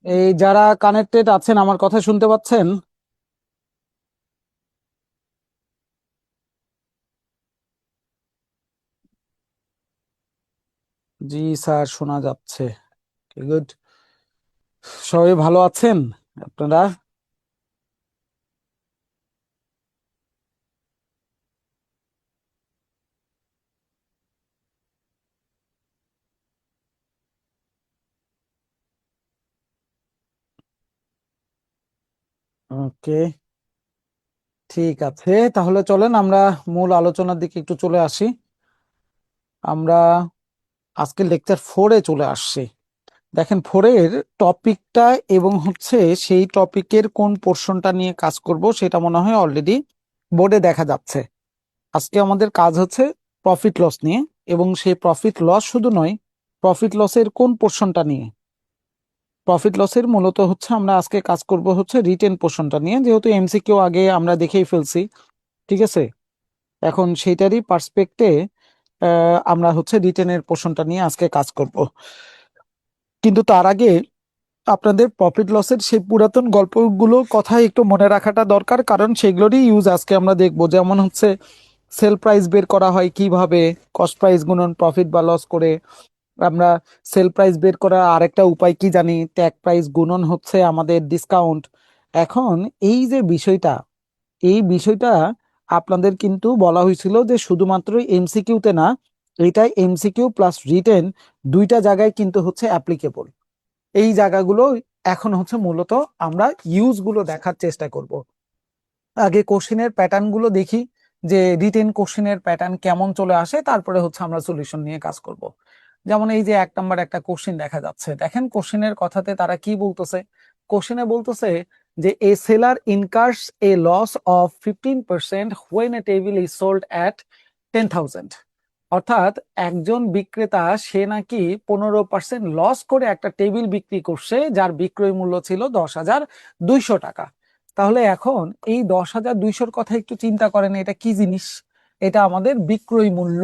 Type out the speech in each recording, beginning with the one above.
এই যারা কানেক্টেড আছেন আমার কথা শুনতে পাচ্ছেন? জি স্যার, শোনা যাচ্ছে। গুড। সবাই ভালো আছেন আপনারা? ওকে, ঠিক আছে, তাহলে চলেন আমরা মূল আলোচনার দিকে একটু চলে আসি। আমরা আজকে লেকচার 4-এ চলে আসছি। দেখেন, 4-এর টপিকটা এবং হচ্ছে সেই টপিকের কোন পোর্শনটা নিয়ে কাজ করব সেটা মনে হয় অলরেডি বোর্ডে দেখা যাচ্ছে। আজকে আমাদের কাজ হচ্ছে প্রফিট লস নিয়ে, এবং সেই প্রফিট লস শুধু নয়, প্রফিট লসের কোন পোর্শনটা নিয়ে। প্রফিট লসের মূলত হচ্ছে আমরা আজকে কাজ করব হচ্ছে রিটেন পোর্শনটা নিয়ে, যেহেতু এমসিকিউ আগে আমরা দেখেই ফেলছি। ঠিক আছে, এখন সেইটারই পার্সপেক্টে আমরা হচ্ছে রিটেনের পোর্শনটা নিয়ে আজকে কাজ করব। কিন্তু তার আগে আপনাদের প্রফিট লসের সেই পুরাতন গল্পগুলো কথা একটু মনে রাখাটা দরকার, কারণ সেগুলোরই ইউজ আজকে আমরা দেখব। যেমন হচ্ছে সেল প্রাইস বের করা হয় কিভাবে, কস্ট প্রাইস গুণন প্রফিট বা লস করে। আমরা সেল প্রাইস বের করার আরেকটা উপায় কি জানি, ট্যাগ প্রাইস গুণন হচ্ছে আমাদের ডিসকাউন্ট। এখন এই যে বিষয়টা, এই বিষয়টা আপনাদের কিন্তু বলা হয়েছিল যে শুধুমাত্র এমসিকিউতে না, এটা এমসিকিউ প্লাস রিটেন দুইটা জায়গায় কিন্তু হচ্ছে অ্যাপ্লিকেবল। এই জায়গাগুলো এখন হচ্ছে মূলত আমরা ইউজ গুলো দেখার চেষ্টা করব। আগে কোশ্চেনের প্যাটার্ন গুলো দেখি, যে রিটেন কোশ্চেনের প্যাটার্ন কেমন চলে আসে, তারপরে হচ্ছে আমরা সলিউশন নিয়ে কাজ করব। যেমন এই যে 1 নাম্বার একটা কোশ্চেন দেখা যাচ্ছে, দেখেন কোশ্চেনের কথাতে তারা কি বলতেছে। কোশ্চেনে বলতেছে যে a seller incurs a loss of 15% when a table is sold at 10,000। অর্থাৎ একজন বিক্রেতা সে নাকি 15% লস করে একটা টেবিল বিক্রি করছে, যার বিক্রয় মূল্য ছিল 10,200 টাকা। তাহলে এখন এই 10,200-র কথা একটু চিন্তা করেন, এটা কি জিনিস? এটা আমাদের বিক্রয় মূল্য।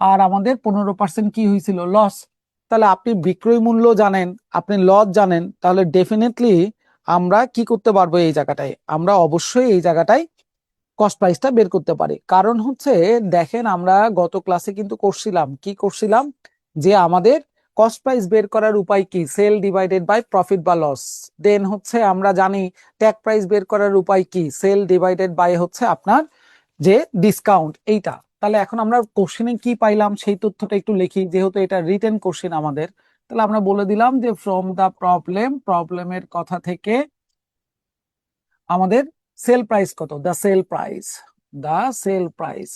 আর আমাদের 15% কি হয়েছিল? লস। তাহলে আপনি বিক্রয় মূল্য জানেন, আপনি লস জানেন, তাহলে ডেফিনেটলি আমরা কি করতে পারবো? এই জায়গাটায় আমরা অবশ্যই এই জায়গাটায় কস্ট প্রাইসটা বের করতে পারি। কারণ হচ্ছে দেখেন, আমরা গত ক্লাসে কিন্তু করছিলাম, কি করছিলাম, যে আমাদের কস্ট প্রাইস বের করার উপায় কি? সেল ডিভাইডেড বাই প্রফিট বা লস। দেন হচ্ছে আমরা জানি ট্যাগ প্রাইস বের করার উপায় কি? সেল ডিভাইডেড বাই হচ্ছে আপনার যে ডিসকাউন্ট, এইটা। তাহলে এখন আমরা কোশ্চেনে কি পাইলাম সেই তথ্যটা একটু লিখি, যেহেতু এটা রিটেন কোশ্চেন আমাদের। তাহলে আমরা বলে দিলাম যে ফ্রম দা প্রবলেমের কথা থেকে আমাদের সেল প্রাইস কত, দা সেল প্রাইস।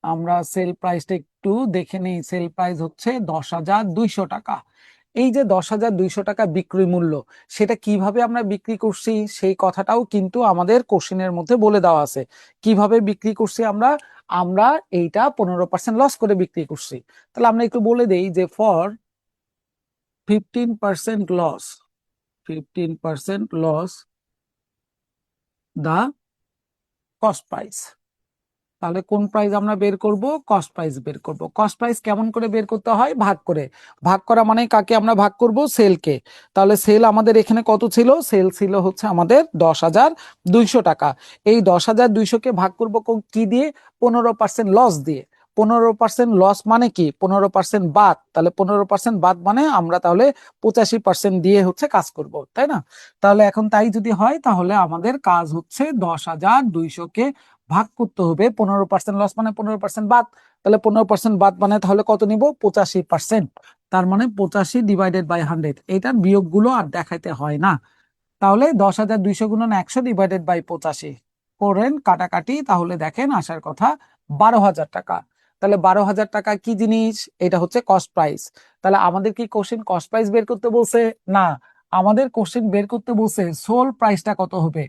আমরা সেল প্রাইসটা একটু দেখে নিই। সেল প্রাইস হচ্ছে 10,200 টাকা। এই যে 10,200 টাকা বিক্রয় মূল্য, সেটা কিভাবে আমরা বিক্রি করছি সেই কথাটাও কিন্তু আমাদের কোশ্চেনের মধ্যে বলে দেওয়া আছে। কিভাবে বিক্রি করছি আমরা? আমরা এইটা 15% লস করে বিক্রি করছি। তাহলে আমরা একটু বলে দেই যে for 15% loss, 15% loss the cost price. তাহলে কোন প্রাইস আমরা বের করব? কস্ট প্রাইস বের করব। কস্ট প্রাইস কেমন করে বের করতে হয়? ভাগ করে। ভাগ করা মানে কাকে আমরা ভাগ করব? সেলকে। তাহলে সেল আমাদের এখানে কত ছিল? সেল ছিল হচ্ছে আমাদের 10,200 টাকা। এই 10,200-কে ভাগ করব কি দিয়ে? 15% লস দিয়ে। 15% লস মানে কি? 15% বাদ। তাহলে 15% বাদ মানে আমরা তাহলে 85% দিয়ে হচ্ছে কাজ করব, তাই না? তাহলে এখন তাই যদি হয়, তাহলে আমাদের কাজ হচ্ছে 10,200-কে ভাগ করতে হবে। 15% লস মানে 15% বাদ। তাহলে 15% বাদ মানে তাহলে কত নিব? 85%। তার মানে 85/100। এটার বিয়োগ গুলো আর দেখাইতে হয় না। তাহলে 10,200 × 100 ডিভাইডেড বাই 85 করেন কাটাকাটি, তাহলে দেখেন আসার কথা 12,000 টাকা। তাহলে 12,000 টাকা কি জিনিস? এটা হচ্ছে কস্ট প্রাইস। তাহলে আমাদের কি কোশ্চেন কস্ট প্রাইস বের করতে বলছে? না, আমাদের কোশ্চেন বের করতে বলছে সোল প্রাইসটা কত হবে।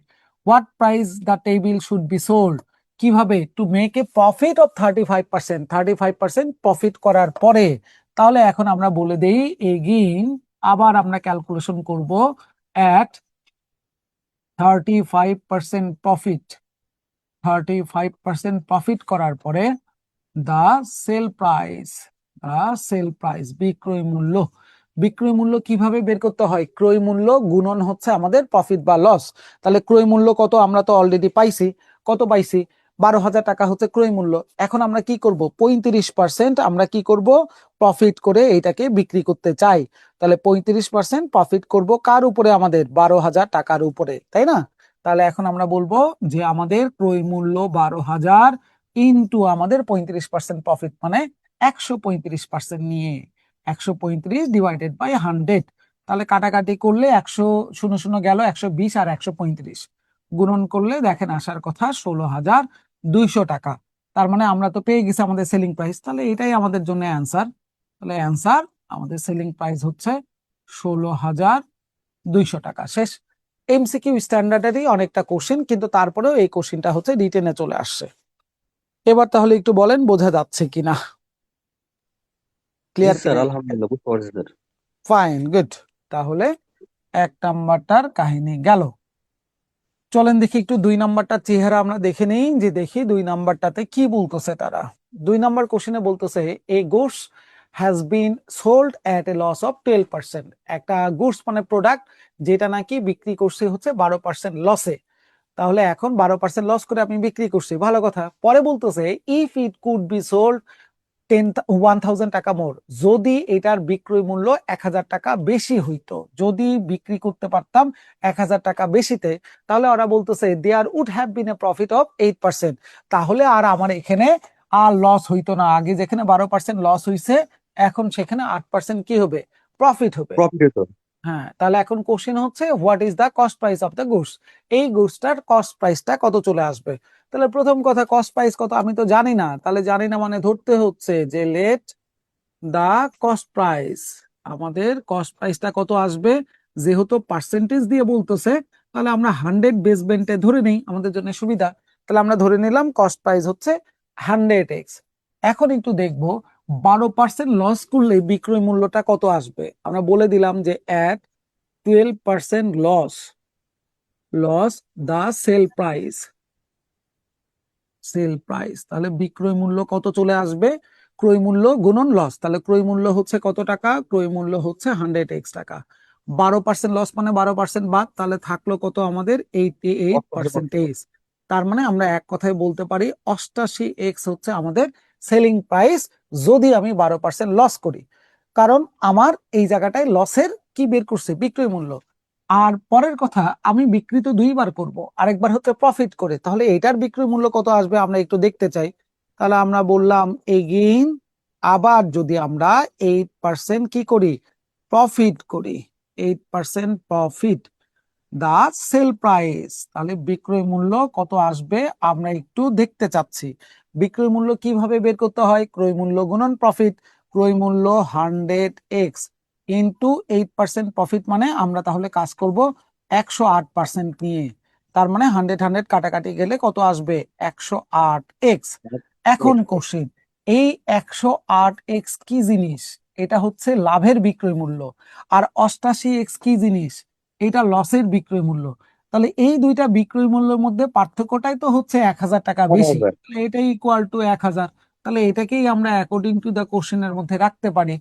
What price the table should be sold. কিভাবে? To make a profit of 35%, 35% profit করার পরে। তাহলে এখন আমরা বলে দেই এগেইন, আবার আমরা ক্যালকুলেশন করব at 35% প্রফিট। 35% প্রফিট করার পরে the sell price, the sell price বিক্রয় মূল্য, বিক্রয় মূল্য কিভাবে বের করতে হয়? ক্রয় মূল্য গুণন হচ্ছে আমাদের প্রফিট বা লস। তাহলে ক্রয় মূল্য কত আমরা তো অলরেডি পাইছি। কত পাইছি? 12,000 টাকা হচ্ছে ক্রয় মূল্য। এখন আমরা কি করব? 35% আমরা কি করব? প্রফিট করে এইটাকে বিক্রি করতে চাই। তাহলে 35% প্রফিট করব কার উপরে? আমাদের 12,000 টাকার উপরে, তাই না? তাহলে এখন আমরা বলবো যে আমাদের ক্রয় মূল্য 12,000 ইন্টু আমাদের 35% প্রফিট, মানে 135% নিয়ে 135 ডিভাইডেড বাই 100। তাহলে কাটাকাটি করলে 100 শূন্য শূন্য গেল, 120 আর 135 গুণন করলে দেখেন আসার কথা 16,200 টাকা। তার মানে আমরা তো পেয়ে গেছি আমাদের সেলিং প্রাইস। তাহলে এটাই আমাদের জন্য অ্যান্সার। তাহলে অ্যান্সার আমাদের সেলিং প্রাইস হচ্ছে 16,200 টাকা। শেষ। এমসিকিউ স্ট্যান্ডার্ডেরই অনেকটা কোশ্চেন, কিন্তু তারপরেও এই কোশ্চেনটা হচ্ছে রিটেনে চলে আসছে। এবার তাহলে একটু বলেন বোঝা যাচ্ছে কিনা, জি ক্লিয়ার স্যার, কিনা? আলহামদুলিল্লাহ বুঝতে পারছি স্যার। Fine, good. তাহলে 1 নাম্বারটার কাহিনী গেল। চলেন দেখি একটু 2 নাম্বারটার চেহারা আমরা দেখে নেই, যে দেখি 2 নাম্বারটাতে কি বলতেছে তারা। 2 নাম্বার কোশ্চেনে বলতেছে a goods has been sold at a loss of 12%। একটা গুডস মানে প্রোডাক্ট, যেটা নাকি বিক্রি করছে হচ্ছে 12% লসে। তাহলে এখন 12% লস করে আপনি বিক্রি করছি, ভালো কথা। পরে বলতেছে if it could be sold 1,000 টাকা মোর, যদি এটার বিক্রয় মূল্য 1,000 টাকা বেশি হইতো, যদি বিক্রি করতে পারতাম 1,000 টাকা বেশিতে, তাহলে ওরা বলতেছে there would have been a profit of 8%। তাহলে আর আমার এখানে আর লস হইতো না। আগে যেখানে 12% লস হইছে, এখন সেখানে 8% কি হবে? প্রফিট হবে। প্রফিট হতো। হ্যাঁ, তাহলে এখন কোশ্চেন হচ্ছে what is the cost price of the goods. এই গুডসটার কস্ট প্রাইসটা কত চলে আসবে? তাহলে প্রথম কথা, কস্ট প্রাইস কত আমি তো জানি না। তাহলে জানি না মানে ধরতে হচ্ছে যে লেট দা কস্ট প্রাইস, আমাদের কস্ট প্রাইসটা কত আসবে? যেহেতু পার্সেন্টেজ দিয়ে বলতেছে, তাহলে আমরা 100 বেসমেন্টে ধরে নেই, আমাদের জন্য সুবিধা। তাহলে আমরা ধরে নিলাম কস্ট প্রাইস হচ্ছে 100x। এখন একটু দেখবো 12% লস করলে বিক্রয় মূল্যটা কত আসবে। আমরা বলে দিলাম যে at 12% loss, loss the sell price, sell price. তাহলে বিক্রয় মূল্য কত চলে আসবে? ক্রয় মূল্য গুণন লস। তাহলে ক্রয় মূল্য হচ্ছে কত টাকা? ক্রয় মূল্য হচ্ছে 100x টাকা। 12% লস মানে 12% বাদ, তাহলে থাকলো কত আমাদের? 88%। তার মানে আমরা এক কথায় বলতে পারি 88x হচ্ছে আমাদের সেলিং প্রাইস, যদি আমি 12% লস করি। কারণ আমার এই জায়গাটায় লসের কি বের করছে? বিক্রয় মূল্য। আর পরের কথা, আমি বিক্রি তো 2বার করব, আরেকবার হচ্ছে প্রফিট করে। তাহলে এটার বিক্রয় মূল্য কত আসবে আমরা একটু দেখতে চাই। তাহলে আমরা বললাম এগেইন, আবার যদি আমরা 8% কি করি? প্রফিট করি। 8% প্রফিট দা সেল প্রাইস, তাহলে বিক্রয় মূল্য কত আসবে আমরা একটু দেখতে চাচ্ছি। বিক্রয় মূল্য কিভাবে বের করতে হয়? ক্রয় মূল্য গুণন প্রফিট। ক্রয় মূল্য 100x ইন্টু 8% প্রফিট, মানে আমরা তাহলে কাজ করব 108% নিয়ে। তার মানে 100 কাটাকাটি গেলে কত আসবে? 108x। এখন কোশ্চেন, এই 108x কি জিনিস? এটা হচ্ছে লাভের বিক্রয় মূল্য। আর 88x কি জিনিস? এটা লসের বিক্রয় মূল্য। তাহলে এই দুইটা বিক্রয় মূল্যের মধ্যে পার্থক্যটাই তো হচ্ছে 1,000 টাকা বেশি। তাহলে এটাই ইকুয়াল টু 1,000। তাহলে এটাকেই আমরা অ্যাকর্ডিং টু দা কোশ্চেনের মধ্যে রাখতে পারি।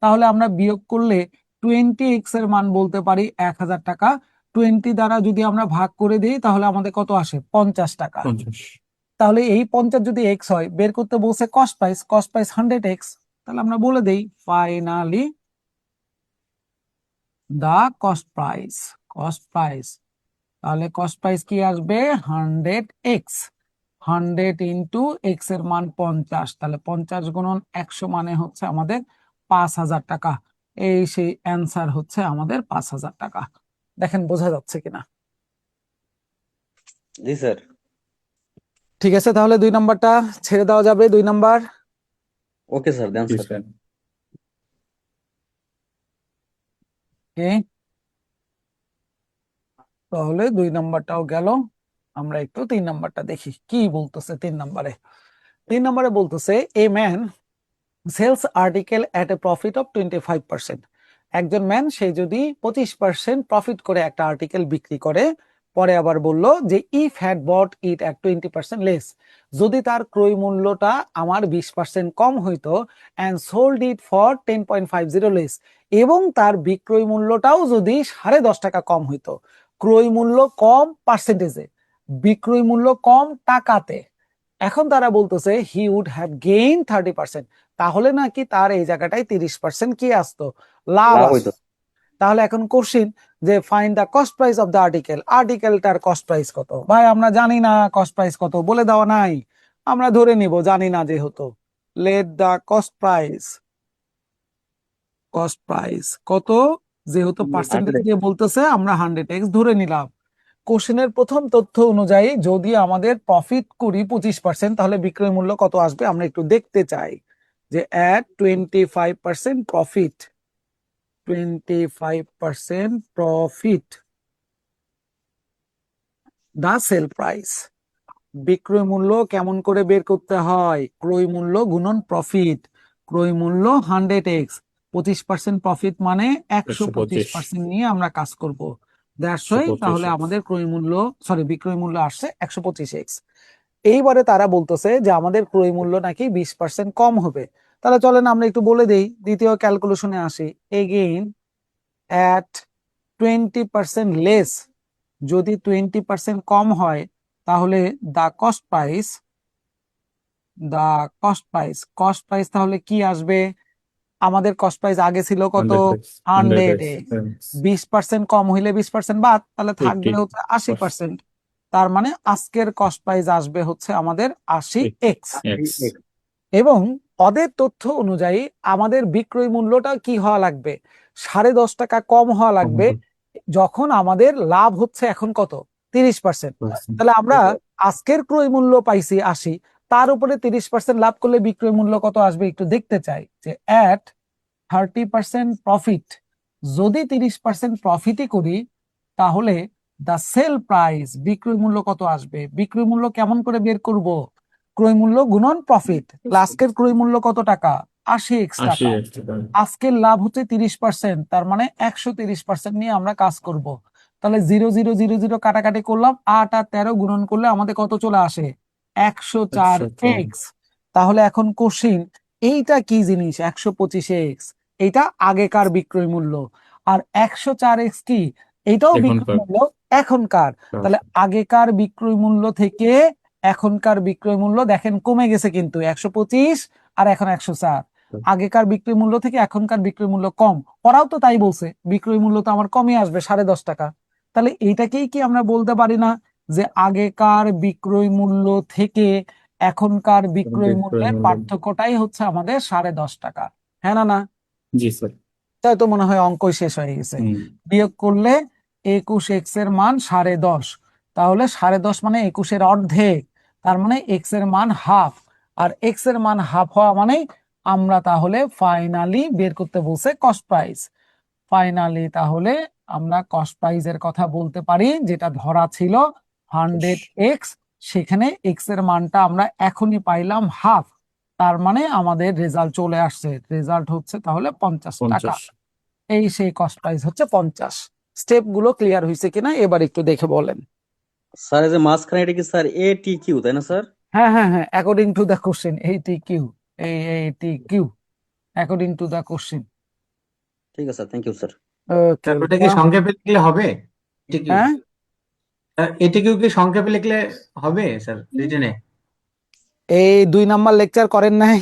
তাহলে আমরা বিয়োগ করলে 20x এর মান বলতে পারি 1,000 টাকা। 20 দ্বারা যদি আমরা ভাগ করে দিই, তাহলে আমাদের কত আসে? 50 টাকা। তাহলে এই 50 যদি এক্স হয়, বের করতে বলছে cost price, cost price 100x। তাহলে আমরা বলে দেই ফাইনালি দা কস্ট প্রাইস, কস্ট প্রাইস। তাহলে কস্ট প্রাইস কি আসবে? 100x। 100 ইন্টু এক্স এর মান 50, তাহলে 50 গুণন 100 মানে হচ্ছে আমাদের 5,000 টাকা। এই সেই অ্যান্সার হচ্ছে আমাদের 5,000 টাকা। দেখেন বোঝা যাচ্ছে কিনা? জি স্যার। ঠিক আছে, তাহলে 2 নাম্বারটা ছেড়ে দেওয়া যাবে। 2 নাম্বার ওকে স্যার, দেন স্যার। কে, তাহলে 2 নাম্বারটাও গেল। আমরা একটু 3 নাম্বারটা দেখি কি বলতেছে। 3 নাম্বারে, 3 নাম্বারে বলতেছে a man sells article at a profit of 25%। একজন ম্যান, সে যদি 25% প্রফিট করে একটা আর্টিকেল বিক্রি করে, পরে আবার বলল যে if had bought it at 20% less, যদি তার ক্রয় মূল্যটা আমার 20% কম হইতো, and sold it for 10.50 less, এবং তার বিক্রয় মূল্যটাও যদি 10.5 টাকা কম হইতো, ক্রয় মূল্য কম পার্সেন্টেজে, বিক্রয় মূল্য কম টাকাতে, এখন তারা বলতেছে হি উড হ্যাভ গেইন 30%, তাহলে নাকি তার এই জায়গাটায় 30% কি আসতো, লাভ লাভ আসতো। হইতো। তাহলে এখন কোশ্চিন যে find the cost price of the article, আর্টিকেলটার কস্ট প্রাইস কত? ভাই আমরা জানি না কস্ট প্রাইস কত, বলে দেওয়া নাই, আমরা ধরে নিব জানি না যেহেতু। লেট দ্য কস্ট প্রাইস কত, যেহেতু পার্সেন্টেজ 100 দিয়ে বলতেছে আমরা 100x ধরে নিলাম। কোশ্চেনের প্রথম তথ্য অনুযায়ী যদি আমাদের প্রফিট করি 25%, তাহলে বিক্রয় মূল্য কত আসবে আমরা একটু দেখতে চাই। যে at 25% profit, 25% profit the sell price. বিক্রয় মূল্য কেমন করে বের করতে হয়? ক্রয় মূল্য গুণন প্রফিট। ক্রয় মূল্য 100x, 25% প্রফিট মানে 125% নিয়ে আমরা কাজ করব। দ্যাটস ওয়াই তাহলে আমাদের ক্রয় মূল্য, সরি বিক্রয় মূল্য আসছে 125x। এইবারে তারা বলতেছে যে আমাদের ক্রয় মূল্য নাকি 20% কম হবে। তাহলে চলেন আমরা একটু বলে দেই, দ্বিতীয় ক্যালকুলেশনে আসি। এগেইন অ্যাট 20% লেস, যদি 20% কম হয় তাহলে দ্য কস্ট প্রাইস তাহলে কি আসবে? আমাদের কস্ট প্রাইস আগে ছিল কত? 100x। 20% কম হইলে 20% বাদ, তাহলে থাকবে হচ্ছে 80%। তার মানে আজকের কস্ট প্রাইস আসবে হচ্ছে আমাদের 80x। এবং ওদের তথ্য অনুযায়ী আমাদের বিক্রয় মূল্যটা কি হওয়া লাগবে? 10.5 টাকা কম হওয়া লাগবে, যখন আমাদের লাভ হচ্ছে এখন কত? 30%। তাহলে আমরা আজকের ক্রয় মূল্য পাইছি 80, তার উপরে 30% লাভ করলে বিক্রয় মূল্য কত আসবে একটু দেখতে চাই। যে অ্যাট 30% প্রফিট, যদি 30% প্রফিটই করি তাহলে দা সেল প্রাইস, বিক্রয় মূল্য কত আসবে? বিক্রয় মূল্য কেমন করে বের করব? ক্রয় মূল্য গুণন প্রফিট। আজকের ক্রয় মূল্য কত টাকা? 80x টাকা। আজকের লাভ হচ্ছে 30%, তার মানে 130% নিয়ে আমরা কাজ করব। তাহলে 0 0 0 0 কাটাকাটি করলাম, 8 আর 13 গুণন করলে আমাদের কত চলে আসে? 104x। তাহলে এখন কোশ্চিন, এইটা কি জিনিস 125x? এইটা আগেকার বিক্রয় মূল্য। আর 104x কি? এইটাও বিক্রয় মূল্য এখনকার। তাহলে আগেকার বিক্রয় মূল্য থেকে এখনকার বিক্রয় মূল্য দেখেন কমে গেছে, কিন্তু 125 আর এখন 104। আগেকার বিক্রয় মূল্য থেকে এখনকার বিক্রয় মূল্য কম, ওরাও তো তাই বলছে, বিক্রয় মূল্য তো আমার কমে আসবে 10.5 টাকা। তাহলে এইটাকেই কি আমরা বলতে পারি না যে আগেকার বিক্রয় মূল্য থেকে এখনকার বিক্রয় মূল্যের পার্থক্যটাই হচ্ছে আমাদের 10.5 টাকা? হ্যাঁ না? জি স্যার। তাই তো মনে হয় অঙ্কই শেষ হয়ে গেছে। বিয়োগ করলে 21x এর মান 10.5, তাহলে 10.5 মানে 21-এর অর্ধেক, তার মানে x এর মান হাফ। আর x এর মান হাফ হওয়া মানে আমরা তাহলে ফাইনালি বের করতে বলছে কস্ট প্রাইস। ফাইনালি তাহলে আমরা কস্ট প্রাইস এর কথা বলতে পারি, যেটা ধরা ছিল 100x, সেখানে x এর মানটা আমরা এখনই পাইলাম হাফ, তার মানে আমাদের রেজাল্ট চলে আসছে। রেজাল্ট হচ্ছে তাহলে 50 টাকা। এই সেই কস্ট প্রাইস হচ্ছে 50। স্টেপ গুলো ক্লিয়ার হয়েছে কিনা এবার একটু দেখে বলেন। স্যার এই যে মাঝখানে এটা কি স্যার ATQ তাই না স্যার? হ্যাঁ হ্যাঁ হ্যাঁ, according to the question, ATQ, ATQ according to the question. ঠিক আছে স্যার, থ্যাংক ইউ স্যার। ওকে, ওটা কি সংক্ষেপে লিখলে হবে? হ্যাঁ এটিকেও কি সংক্ষেপে লিখলে হবে স্যার রিটেনে? এই 2 নাম্বার লেকচার করেন নাই?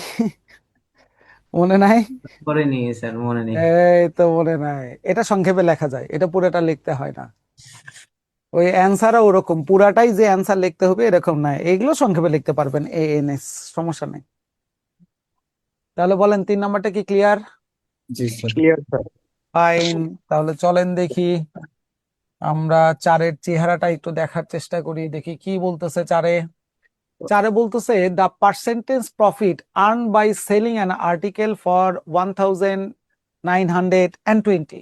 মনে নাই? করেনি স্যার, মনে নেই। এই তো মনে নাই, এটা সংক্ষেপে লেখা যায়, এটা পুরোটা লিখতে হয় না। ওই অ্যান্সারও ওরকম পুরাটাই যে অ্যান্সার লিখতে হবে এরকম নাই, এগুলো সংক্ষেপে লিখতে পারবেন, ANS, সমস্যা নেই। তাহলে বলেন 3 নাম্বারটা কি ক্লিয়ার? জি স্যার। Clear sir. ফাইন, তাহলে চলেন দেখি আমরা 4-এর চেহারাটা একটু দেখার চেষ্টা করি, দেখি কি বলতেছে 4-এ। 4-এ বলতেছে the percentage profit earn by selling an article for 1920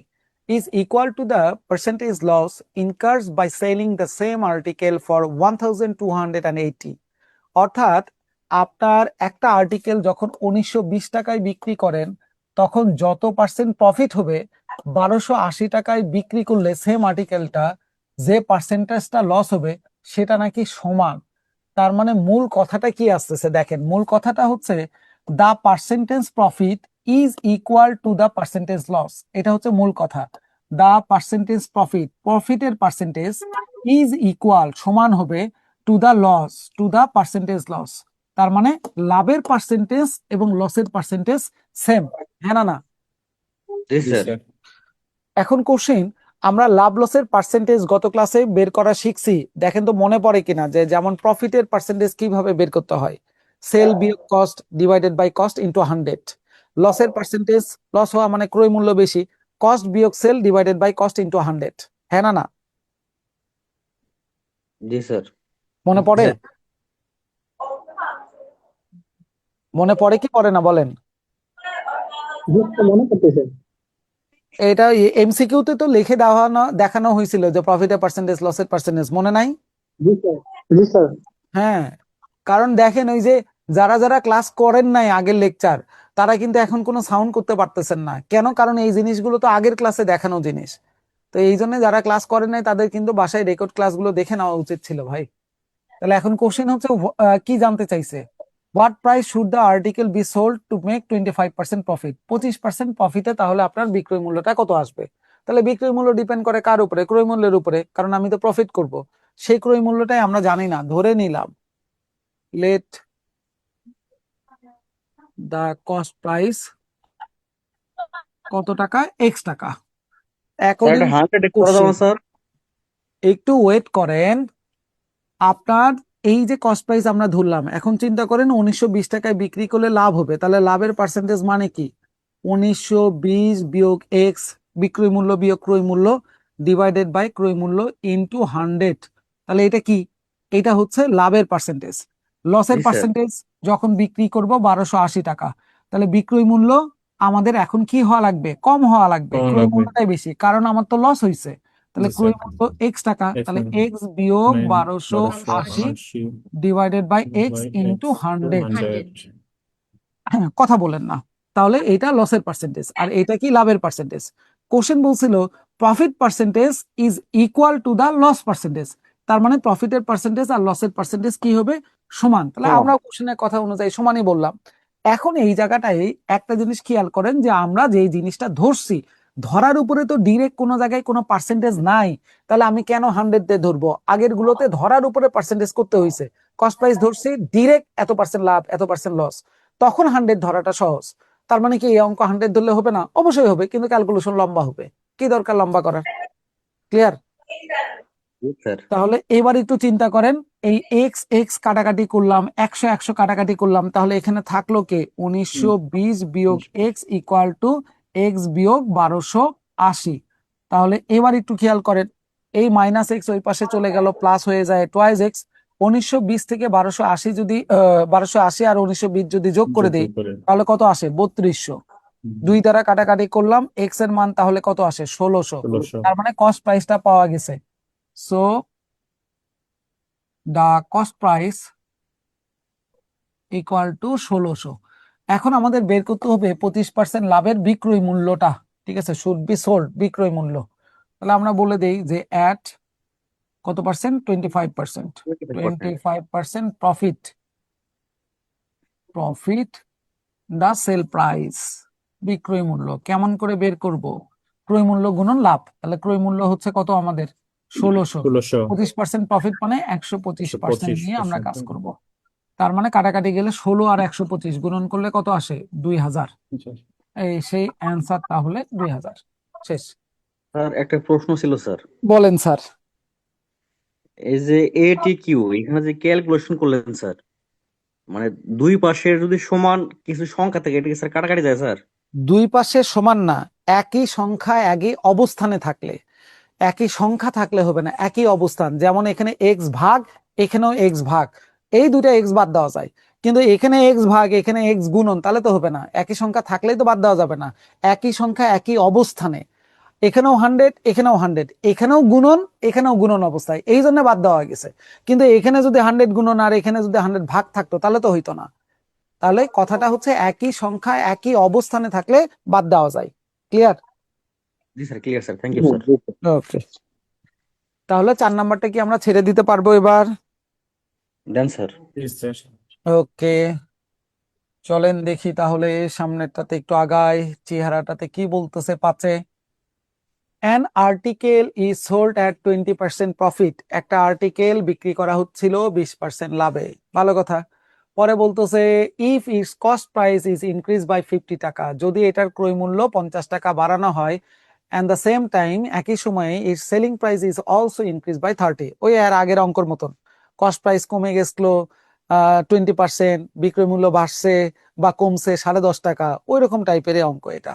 is equal to the percentage loss incurred by selling the same article for 1280। অর্থাৎ আপনার একটা আর্টিকেল যখন 1920 টাকায় বিক্রি করেন, তখন যত পার্সেন্ট প্রফিট হবে 1280 টাকায় বিক্রি করলে সেম আর্টিকেলটা, যে পার্সেন্টেজটা লস হবে সেটা নাকি সমান। তার মানে মূল কথাটা কি আসতেছে দেখেন, মূল কথাটা হচ্ছে the percentage profit is equal to the percentage loss. এটা হচ্ছে মূল কথা। দ্য পার্সেন্টেজ প্রফিট, প্রফিটের পার্সেন্টেজ ইজ ইকুয়াল সমান হবে to the loss, to the percentage loss. তার মানে লাভের পার্সেন্টেজ এবং লসের পার্সেন্টেজ সেম, হ্যাঁ না না? জি জি স্যার। স্যার। এখন কোশ্চেন, আমরা লাভ লসের পার্সেন্টেজ গত ক্লাসে বের করা শিখছি, দেখেন তো মনে পড়ে কিনা, যে যেমন প্রফিটের পার্সেন্টেজ কিভাবে বের করতে হয়, সেল বিয়োগ cost divided by cost into 100। লসের পার্সেন্টেজ, লস হওয়া মানে ক্রয় মূল্য বেশি, কস্ট বিয়োগ sell divided by cost into 100, হ্যাঁ না না? জি স্যার। মনে পড়ে? স্যার। মনে পড়ে কি পড়ে না বলেন? মনে করতেছে। এটা এমসিকিউ তে তো লিখে দেখানো হয়েছিল যে প্রফিটের পার্সেন্টেজ লসের পার্সেন্টেজ, মনে নাই? জি স্যার, জি স্যার। হ্যাঁ, কারণ দেখেন ওই যে যারা যারা ক্লাস করেন নাই আগের লেকচার, তারা কিন্তু এখন কোনো সাউন্ড করতে পারতেছেন না। কেন? কারণ এই জিনিসগুলো তো আগের ক্লাসে দেখানো জিনিস। তো এই জন্য যারা ক্লাস করেন নাই তাদের কিন্তু বাসায় রেকর্ড ক্লাসগুলো দেখে নেওয়া উচিত ছিল ভাই। তাহলে এখন কোশ্চেন হচ্ছে কি জানতে চাইছে, what price should the article B sold to make 25% profit? 25% প্রফিটে তাহলে আপনার বিক্রয় মূল্যটা কত আসবে? তাহলে বিক্রয় মূল্য ডিপেন্ড করে কার উপরে? ক্রয় মূল্যের উপরে, কারণ আমি তো প্রফিট করব। সেই ক্রয় মূল্যটাই আমরা জানি না, ধরে নিলাম let the cost price কত টাকা? এক্স টাকা। স্যার অ্যাকর্ডিং এটা 100 করা যাবে না স্যার? একটু ওয়েট করেন। আপনার এই যে কস্ট প্রাইস আমরা ধরলাম, এখন চিন্তা করেন 1920 টাকায় বিক্রি করলে লাভ হবে, তাহলে লাভের পার্সেন্টেজ মানে কি? 1920 বিয়োগ এক্স, বিক্রয় মূল্য বিয়োগ ক্রয় মূল্য ডিভাইডেড বাই ক্রয় মূল্য ইনটু 100। তাহলে এটা কি? এটা হচ্ছে লাভের পার্সেন্টেজ। লসের জি স্যার। পার্সেন্টেজ, যখন বিক্রি করব 1280 টাকা, তাহলে বিক্রয় মূল্য আমাদের এখন কি হওয়া লাগবে? কম হওয়া লাগবে, কম ক্রয় লাগবে। মূল্যটাই বেশি, কারণ আমার তো লস হয়েছে। তাহলে জি ক্রয় স্যার। মূল্য এক্স টাকা, তাহলে এখন এক্স বিয়োগ minus 1280 1280 divided by x by into x 100। 100। হ্যাঁ, কথা বলেন না। তাহলে এটা লসের পার্সেন্টেজ আর এটা কি লাভের পার্সেন্টেজ। কোশ্চেন বলছিল profit percentage is equal to the loss percentage. তার মানে প্রফিটের পার্সেন্টেজ আর লসের পার্সেন্টেজ কি হবে? সমান। তাহলে সমান। আমরা কোশ্চেনের কথা অনুযায়ী সমানই বললাম। এখন এই জায়গাটায় একটা জিনিস খেয়াল করেন, যে আমরা যে জিনিসটা ধরছি, ধরার উপরে তো ডিরেক্ট কোনো জায়গায় কোনো পার্সেন্টেজ নাই, তাহলে আমি কেন 100 দিয়ে ধরবো? আগের গুলোতে ধরার উপরে পার্সেন্টেজ করতে হয়েছে। কস্ট প্রাইস ধরছি, ডিরেক্ট এত পার্সেন্ট লাভ এত পার্সেন্ট লস, তখন 100 ধরাটা সহজ। তার মানে কি এই অঙ্ক 100 ধরলে হবে না? অবশ্যই হবে, কিন্তু ক্যালকুলেশন লম্বা হবে। কি দরকার লম্বা করার? ক্লিয়ার? জি স্যার। তাহলে এবার একটু চিন্তা করেন, এই এক্স এক্স কাটাকাটি করলাম, 100 100 কাটাকাটি করলাম, তাহলে এখানে থাকলো কে? 1920 বিয়োগ এক্স ইকুয়াল টু এক্স বিয়োগ 1280। তাহলে এবার একটু খেয়াল করেন, এই মাইনাস এক্স ওই পাশে চলে গেল, প্লাস হয়ে যায় টুয়াইস এক্স। 1920 থেকে 1280 যদি 1280 আর 1920 যদি যোগ করে দেই, তাহলে কত আসে? 3200। দুই দ্বারা কাটাকাটি করলাম, এক্স এর মান তাহলে কত আসে? 1600। তার মানে কস্ট প্রাইসটা পাওয়া গেছে। So the cost price equal to 1600। এখন আমাদের বের করতে হবে 25% লাভের বিক্রয় মূল্যটা, ঠিক আছে? শুড বি সোল্ড, বিক্রয় মূল্য। তাহলে আমরা বলে দেই যে অ্যাট কত percent? 25%। 25% profit, profit the sell price, বিক্রয় মূল্য। কেমন করে বের করব? ক্রয় মূল্য গুণন লাভ। তাহলে ক্রয় মূল্য হচ্ছে কত আমাদের? 1600। 25% প্রফিট মানে 125% নিয়ে আমরা কাজ করব। তার মানে কাটাকাটি গেলে 16 আর 125 গুণন করলে কত আসে? 2000। এই সেই অ্যান্সার, তাহলে 2000। শেষ। স্যার একটা প্রশ্ন ছিল স্যার। বলেন স্যার। এই যে এটিকিউ এখানে যে ক্যালকুলেশন করলেন স্যার, মানে দুই পাশের যদি সমান কিছু সংখ্যা থাকে, এটা কি স্যার কাটাকাটি যায় স্যার? দুই পাশে সমান না, একই সংখ্যা একই অবস্থানে থাকলে। একই সংখ্যা থাকলে হবে না, একই অবস্থান। যেমন এখানে এক্স ভাগ, এখানেও এক্স ভাগ, এই দুটো এক্স বাদ দেওয়া যায়। কিন্তু এখানে এক্স ভাগ, এখানে এক্স গুণন, তাহলে তো হবে না। একই সংখ্যা থাকলেই তো বাদ দেওয়া যাবে না। একই সংখ্যা একই অবস্থানে, এখানেও 100 এখানেও 100, এখানেও গুণন এখানেও গুণন অবস্থায়, এই জন্য বাদ দেওয়া গেছে। কিন্তু এখানে যদি 100 গুণন আর এখানে যদি 100 ভাগ থাকতো, তাহলে তো হইতো না। তাহলে কথাটা হচ্ছে একই সংখ্যা একই অবস্থানে থাকলে বাদ দেওয়া যায়। ক্লিয়ার? জি sir, clear sir, thank you sir. Okay, তাহলে 4 নাম্বারটা কি আমরা ছেড়ে দিতে পারবো এবার? দেন স্যার। ওকে, চলেন দেখি তাহলে সামনেরটাতে একটু আগাই, চেহারাটাতে কি বলতেছে পাচ্ছে। An article is sold at 20% profit. একটা আর্টিকেল বিক্রি করা হচ্ছিল 20% লাভে, ভালো কথা। পরে বলতেছে if its cost price is increased by 50 টাকা, যদি এটার ক্রয় মূল্য 50 টাকা বাড়ানো হয়, and the same time একই সময়ে its selling price is also increased by 30, ওই আর আগের অঙ্কর মতন, কস্ট প্রাইস কমে গেছিল 20%, বিক্রয় মূল্য বাড়ছে বা কমছে 10.5 টাকা, ওই রকম টাইপের অঙ্ক এটা।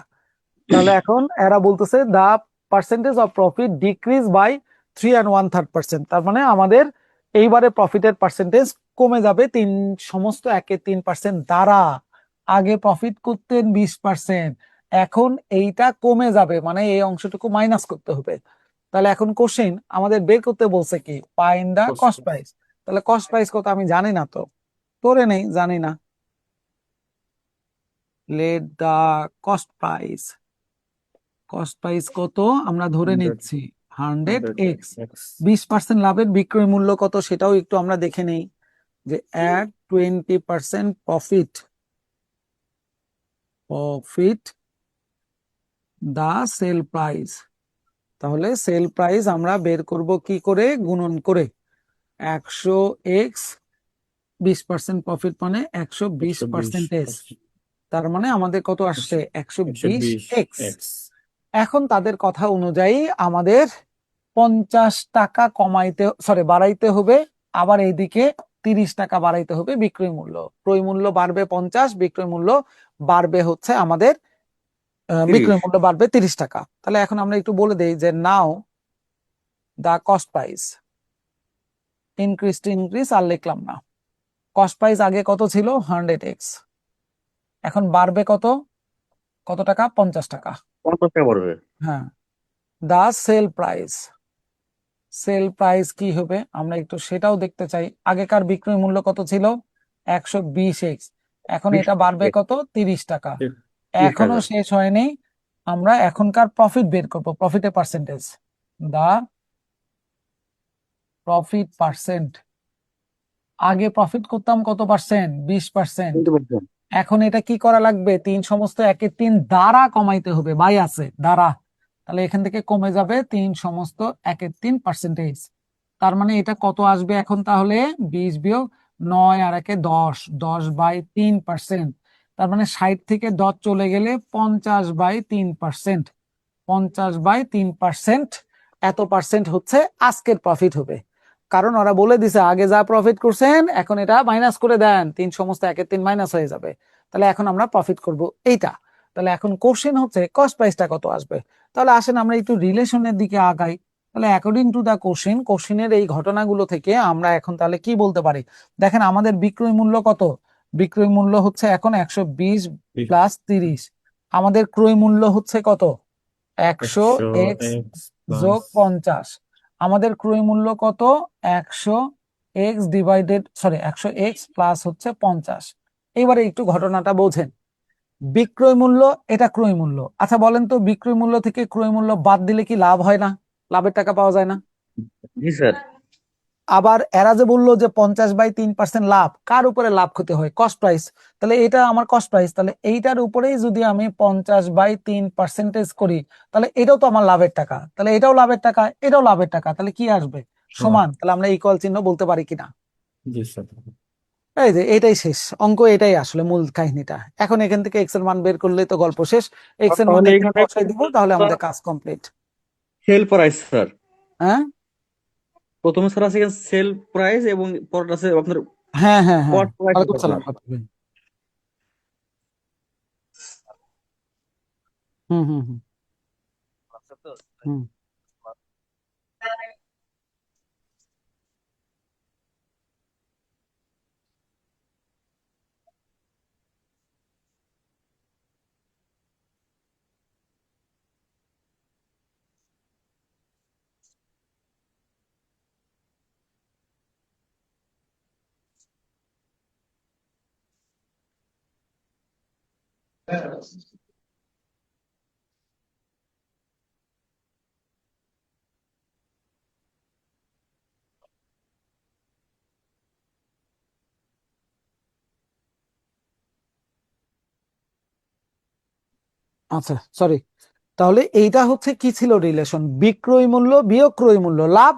তাহলে এখন এরা বলতেছে the percentage of profit decrease by 3 1/3%, তার মানে আমাদের এইবারে প্রফিটের পার্সেন্টেজ কমে যাবে সমস্ত 1/3% দ্বারা। আগে প্রফিট করতেন 20%, এখন এইটা কমে যাবে, মানে এই অংশটুকু মাইনাস করতে হবে। তাহলে এখন কোশ্চেন আমাদের বের করতে বলছে কি, ফাইন্ড দা কস্ট প্রাইস। তাহলে কস্ট প্রাইস কত আমি জানি না, তো করে নেই, জানি না। Late the cost price, cost price কত আমরা ধরে 100 নিচ্ছি 100x। 20% লাভের বিক্রয় মূল্য কত সেটাও একটু আমরা দেখে নেই, যে at 20% profit, profit the sell price. তাহলে সেল প্রাইস আমরা বের করব কি করে, গুণন করে 100x, 20% প্রফিট মানে 120%, তার মানে আমাদের কত আসছে 120x। এখন তাদের কথা অনুযায়ী আমাদের 50 টাকা বাড়াইতে হবে, আবার এইদিকে 30 টাকা বাড়াইতে হবে বিক্রয় মূল্য। ক্রয় মূল্য বাড়বে 50, বিক্রয় মূল্য বাড়বে হচ্ছে আমাদের বিক্রয় 30। মূল্য বাড়বে 30 টাকা। তাহলে এখন আমরা একটু বলে দেই যে নাও দা কস্ট প্রাইস ইনক্রিজ আর লিখলাম না। কস্ট প্রাইস আগে কত ছিল 100x, এখন বাড়বে কত, কত টাকা 50 টাকা। 50 টাকা পড়বে। হ্যাঁ, the sell price, sell price কি হবে আমরা একটু সেটাও দেখতে চাই। আগেকার বিক্রয় মূল্য কত ছিল 120x, এখন 20 এটা বাড়বে টাকা, কত 30 টাকা। 30 এখনো টাকা। শেষ হয়নি, আমরা এখনকার প্রফিট বের করব, প্রফিটের পার্সেন্টেজ, দা প্রফিট পার্সেন্ট। আগে প্রফিট করতাম কত পার্সেন্ট, 20%, 20%। এখন এটা কি করা লাগবে, সমস্ত 1/3 দ্বারা কমাইতে হবে, বাই আছে দ্বারা, তাহলে এখান থেকে কমে যাবে 3 সমস্ত 1/3%। তার মানে এটা কত আসবে এখন তাহলে, 20 বিয়োগ 9 আর 1 10, 10/3%, তার মানে 60 থেকে 10 চলে গেলে 50/3%, 50/3%, এত পার্সেন্ট হচ্ছে আজকের প্রফিট হবে। কারণ ওরা বলে দিছে আগে যা প্রফিট করছেন এখন এটা মাইনাস করে দেন, 3 সমস্ত 1/3 মাইনাস হয়ে যাবে। তাহলে এখন আমরা প্রফিট করব এইটা। তাহলে এখন কোশ্চেন হচ্ছে কস্ট প্রাইসটা কত আসবে। তাহলে আসেন আমরা একটু রিলেশনের দিকে আগাই। তাহলে অ্যাকর্ডিং টু দা কোশ্চেনের এই ঘটনাগুলো থেকে আমরা এখন তাহলে কি বলতে পারি, দেখেন আমাদের বিক্রয় মূল্য কত, বিক্রয় মূল্য হচ্ছে এখন 120 প্লাস 30, আমাদের ক্রয় মূল্য হচ্ছে কত 100x যোগ 50, আমাদের ক্রয় মূল্য কত 100x প্লাস হচ্ছে 50। এবারে একটু ঘটনাটা বোঝেন, বিক্রয় মূল্য এটা ক্রয় মূল্য, আচ্ছা বলেন তো বিক্রয় মূল্য থেকে ক্রয় মূল্য বাদ দিলে কি লাভ হয় না, লাভের টাকা পাওয়া যায় না। জি স্যার। আবার এরা যে বললো যে 50/3% লাভ, কার উপরে লাভ ক্ষতি হয়, কস্ট প্রাইস। তাহলে এটা আমার কস্ট প্রাইস, তাহলে এইটার উপরেই যদি আমি 50/3% করি, তাহলে এটাও তো আমার লাভের টাকা, তাহলে এটাও লাভের টাকা, এটাও লাভের টাকা, তাহলে কি আসবে সমান। তাহলে আমরা ইকুয়াল চিহ্ন বলতে পারি কিনা। জি স্যার। এই যে এটাই শেষ অঙ্ক, এটাই আসলে মূল কাহিনীটা। এখন এখান থেকে এক্স এর মান বের করলে তো গল্প শেষ, এক্স এর মান তাহলে এখানে এখানে বসাই দিব, তাহলে আমাদের কাজ কমপ্লিট। সেল প্রাইস স্যার, হ্যাঁ প্রথমে স্যার আছে সেল প্রাইস এবং পরটা আছে আপনার হ্যাঁ হ্যাঁ হ্যাঁ, কস্ট প্রাইস ওয়ালাইকুম আপনার। সালাম। হুম হুম হুম হুম। আচ্ছা সরি, তাহলে এইটা হচ্ছে কি ছিল রিলেশন, বিক্রয় মূল্য বিয়োগ ক্রয় মূল্য লাভ,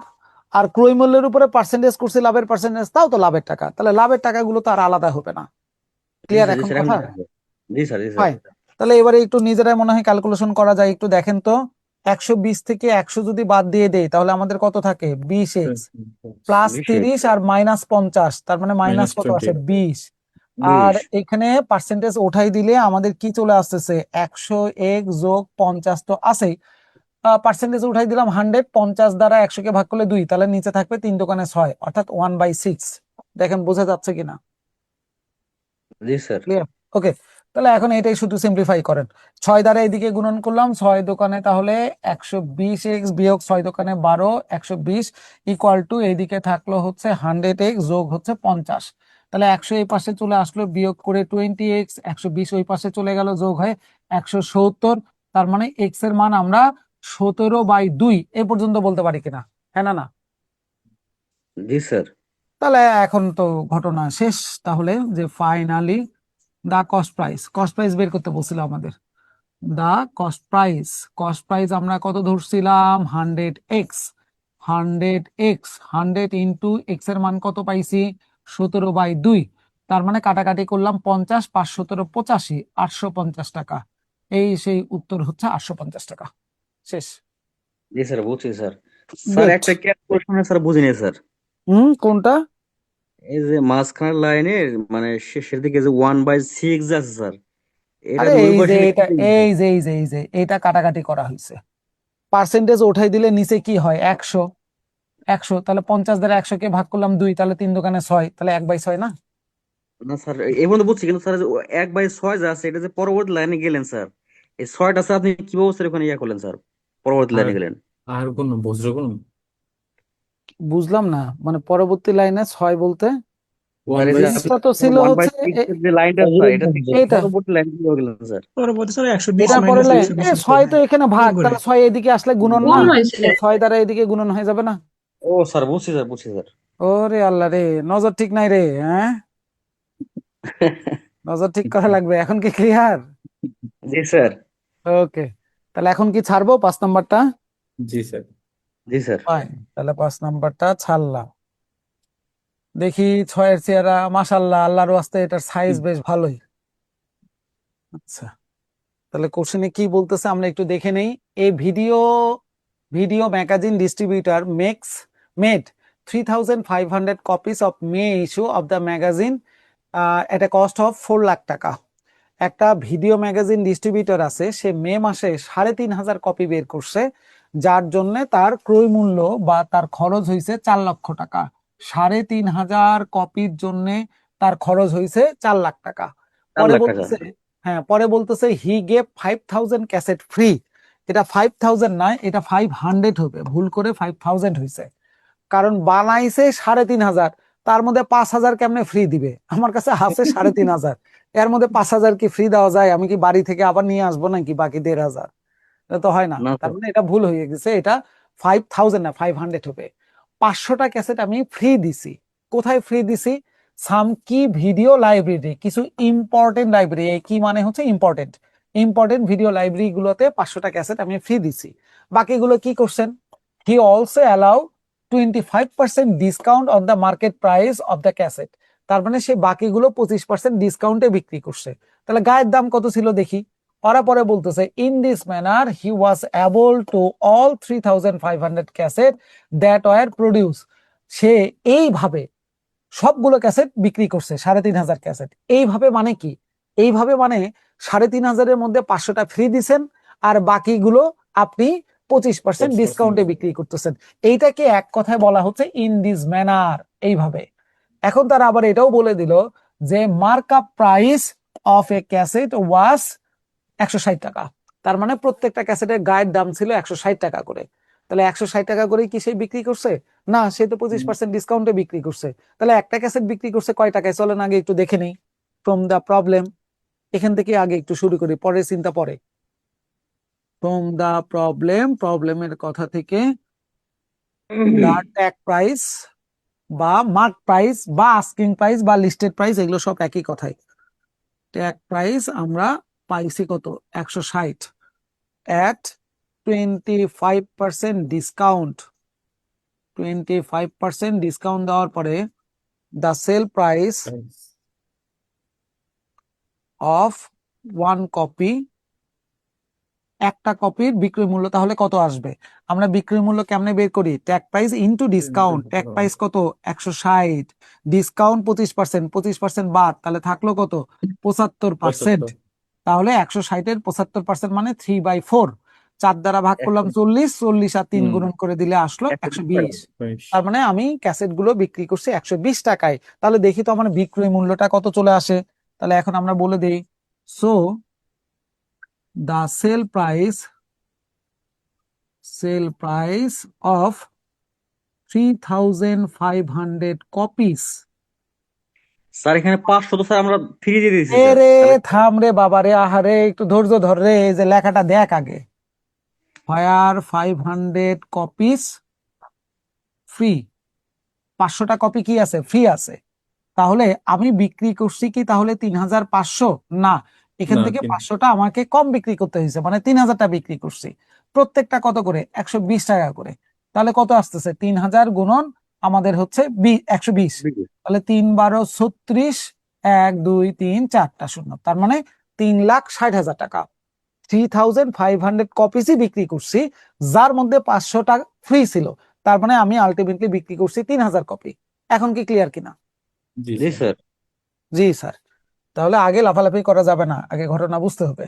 আর ক্রয় মূল্যের উপরে পার্সেন্টেজ করছি লাভের পার্সেন্টেজ, তাও তো লাভের টাকা, তাহলে লাভের টাকাগুলো তো আর আলাদা হবে না। জি ক্লিয়ার স্যার, জি এখন স্যার, কথা? জি স্যার, জি স্যার। ফাইন, তাহলে এবারে একটু নিজেরাই মনে হয় ক্যালকুলেশন করা যায়, একটু দেখেন তো। 120 থেকে 100 যদি বাদ দিয়ে দেই তাহলে আমাদের কত থাকে, 20x প্লাস 20 30 আর মাইনাস 50, তার মানে মাইনাস মাইনাস কত 20। আসে, 20। আর 20 এখানে পার্সেন্টেজ উঠাই দিলে আমাদের কি চলে আসতেছে, 100x যোগ 50 তো আছেই, পার্সেন্টেজ উঠাই দিলাম 100, 50 দ্বারা 100 কে ভাগ করলে 2, তাহলে নিচে থাকবে 3 দোকানে 6, অর্থাৎ 1/6। দেখেন বোঝা যাচ্ছে কিনা? জি স্যার। ক্লিয়ার? ওকে, তাহলে এখন এটাই শুধু সিম্পলিফাই করেন। 6 দ্বারা এদিকে গুণন করলাম, 6 দোকানে তাহলে 120x বিয়োগ 6 দোকানে 12, 120 ইকুয়াল টু এইদিকে থাকলো হচ্ছে 100x যোগ হচ্ছে 50। তাহলে 100 এই পাশে চলে আসলো, বিয়োগ করে 20x, 120 ওই পাশে চলে গেল, যোগ হয় 170। তার মানে x এর মান আমরা 17/2 এ পর্যন্ত বলতে পারি কিনা, হ্যাঁ না না? জি স্যার। তাহলে এখন তো ঘটনা শেষ, তাহলে যে ফাইনালি দা কস্ট প্রাইস বের করতে বলছিল আমাদের। দা কস্ট প্রাইস আমরা কত ধরছিলাম, 100x, 100 ইন্টু এক্স এর মান কত পাইছি, 17/2। তার মানে কাটাকাটি করলাম 50, 5 17 85, 850 টাকা। এই সেই উত্তর হচ্ছে 850 টাকা। শেষ। জি স্যার, বুঝছি স্যার। Sir great. একটা ক্যালকুলেশনে স্যার বুঝিনি স্যার। কোনটা? এই যে মাঝখানের লাইনের মানে শেষের দিকে যে 1/6 আছে স্যার, এটা আরে দুই এই যে পাশে লিখে এটা, দিন এই স্যার। যে এই যে এই যে এটা কাটাকাটি করা হয়েছে, পার্সেন্টেজ উঠাই দিলে নিচে কি হয়, 100, 100, তাহলে 50 দ্বারা 100 কে ভাগ করলাম 2, তাহলে 3 দোকানে 6, তাহলে 1/6 না? না স্যার, এই পর্যন্ত বুঝছি, কিন্তু স্যার 1/6 যা আছে এটা যে পরবর্তী লাইনে গেলেন স্যার, এই 6টা স্যার আপনি কিভাবে স্যার ওখানে ইয়া করলেন স্যার, পরবর্তী আর লাইনে গেলেন? আর কোন বজ্র কোন বুঝলাম না, মানে পরবর্তী লাইনে 6 বলতে ওয়ান স্যার এই বাই যে আপনি জিনিসটা তো ছিল ওয়ান বাই হচ্ছে সিক্স এর যে লাইনটা স্যার, এটা থেকে এইটা, পরবর্তী লাইনে কিভাবে গেলেন স্যার? পরবর্তী স্যার 120 এটার পরে মাইনাস লাইন, 120 ছয় তো এখানে ভাগ, করে তাহলে 6 এদিকে আসলে গুণন না, তাহলে 6 দ্বারা এদিকে গুণন হয়ে যাবে না? ও স্যার, বুঝছি স্যার, বুঝছি স্যার। ওরে আল্লাহ রে, নজর ঠিক নাই রে, হ্যাঁ নজর ঠিক করা লাগবে। এখন কি ক্লিয়ার? জি স্যার। ওকে, তাহলে এখন কি ছাড়বো 5 নাম্বারটা? জি স্যার। জি স্যার। ফাইন, তাহলে 5 নাম্বারটা ছাড়লাম। দেখি 6-এর চেহারা, মাশাআল্লাহ, আল্লাহর ওয়াস্তে এটার সাইজ বেশ ভালোই। আচ্ছা, তাহলে কোশ্চেনে কি বলতেছে আমরা একটু দেখে নেই। এই video magazine distributor made 3,500 copies of May issue of the magazine at a cost of 4 lakh টাকা। একটা ভিডিও ম্যাগাজিন ডিস্ট্রিবিউটর আছে, সে মে মাসে 3,500 কপি বের করছে, যার জন্য তার ক্রয় মূল্য বা তার খরচ হয়েছে 4 লক্ষ টাকা। 3,500 কপির জন্য তার খরচ হয়েছে 4 লাখ টাকা। 4 পরে লাখ টাকা। বলতেছে, হ্যাঁ পরে বলতেছে হি গেভ 5,000 ক্যাসেট ফ্রি। এটা 5,000 নয়, এটা 500 হবে, ভুল করে 5,000 হয়েছে, কারণ বানাইছে 3,500, তার মধ্যে 5,000 কেমনে ফ্রি দিবে? আমার কাছে আছে 3,500, এর মধ্যে 5,000 কি ফ্রি দেওয়া যায়? আমি কি বাড়ি থেকে আবার নিয়ে আসবো নাকি বাকি 1,500? এটা তো হয় না। না তার স্যার। মানে এটা ভুল হয়ে গেছে, এটা 5,000 না 500 হবে। 500টা ক্যাসেট আমি ফ্রি দিছি। কোথায় ফ্রি দিছি? সাম কি ভিডিও লাইব্রেরি, কিছু ইম্পর্টেন্ট লাইব্রেরি, কি মানে হচ্ছে ইম্পর্টেন্ট ভিডিও লাইব্রেরি গুলোতে 500টা ক্যাসেট আমি ফ্রি দিছি। বাকিগুলো কি করছেন? He also allow 25% discount on the market price of the cassette. তার মানে সে বাকিগুলো 25% ডিসকাউন্টে বিক্রি করছে। তাহলে গায়ের দাম কত ছিল দেখি। ওরা পরে বলতেছে in this manner he was able to all 3,500 cassette that were produce. সে এইভাবে সবগুলো ক্যাসেট বিক্রি করছে, 3,500 ক্যাসেট। এইভাবে মানে কি? এইভাবে মানে 3,500-এর মধ্যে 500টা ফ্রি দিছেন, আর বাকিগুলো আপনি 25% ডিসকাউন্টে বিক্রি করতেছেন। এইটাকে এক কথায় বলা হচ্ছে ইন দিস ম্যানার, এইভাবে। এখন তারা আবার এটাও বলে দিল যে markup price of a cassette was 160 টাকা। তার মানে প্রত্যেকটা ক্যাসেটের গায়ের দাম ছিল 160 টাকা করে। তাহলে 160 টাকা করে কি সে বিক্রি করছে? না, সে তো 25% ডিসকাউন্টে বিক্রি করছে। তাহলে একটা ক্যাসেট বিক্রি করছে কয় টাকায়? চলেন আগে একটু দেখে নেই ফ্রম দা প্রবলেম। এখান থেকে আগে একটু শুরু করি, পরের চিন্তা পরে। ফ্রম দা প্রবলেমের কথা থেকে দা ট্যাগ প্রাইস বা মার্ক প্রাইস বা আস্কিং প্রাইস বা লিস্টেড প্রাইস, এগুলো সব একই কথাই। ট্যাগ প্রাইস আমরা পাইছি কত 160 at 25% ডিসকাউন্ট 25% ডিসকাউন্ট দেওয়ার পরে the sell price of one copy, একটা কপির বিক্রয় মূল্য তাহলে কত আসবে? আমরা বিক্রয় মূল্য কেমনে বের করি? Tag price into discount. Tag price কত 160, ডিসকাউন্ট 25%, 25% বাদ, তাহলে থাকলো কত 75%। তাহলে 160-এর 75% মানে 3/4, 4 দ্বারা ভাগ করলাম 40, 40 আর 3 গুণন করে দিলে আসলো 120। তার মানে আমি ক্যাসেট গুলো বিক্রি করছি 120 টাকায়। তাহলে দেখি তো আমার বিক্রয় মূল্যটা কত চলে আসে। তাহলে এখন আমরা বলে দেই, so the sale price of 3,500 copies। Sir এখানে 500 তো স্যার আমরা ফ্রি দিয়ে দিয়েছি স্যার। এরে তাহলে থাম রে বাবা রে, আহারে একটু ধৈর্য ধর রে, এই যে লেখাটা দেখ আগে। where 500 copies free, 500টা কপি কি আছে? ফ্রি আছে। তাহলে আমি বিক্রি করছি কি তাহলে 3,500? না, এখান না, থেকে 500টা আমাকে কম বিক্রি করতে হয়েছে, মানে 3,000টা বিক্রি করছি। প্রত্যেকটা কত করে? 120 টাকা করে। তাহলে কত আসতেছে? 3,000 গুণন আমাদের হচ্ছে 120। তাহলে 3 × 12 = 36, 1 2 3 4টা শূন্য, তার মানে 3,60,000 টাকা। 3,500 কপিসই বিক্রি করছি, যার মধ্যে 500টা ফ্রি ছিল। তার মানে আমি আলটিমেটলি বিক্রি করছি 3,000 কপি। এখন কি ক্লিয়ার কিনা? জি জি স্যার। স্যার। জি স্যার। তাহলে আগে লাফালাফি করা যাবে না, আগে ঘটনা বুঝতে হবে।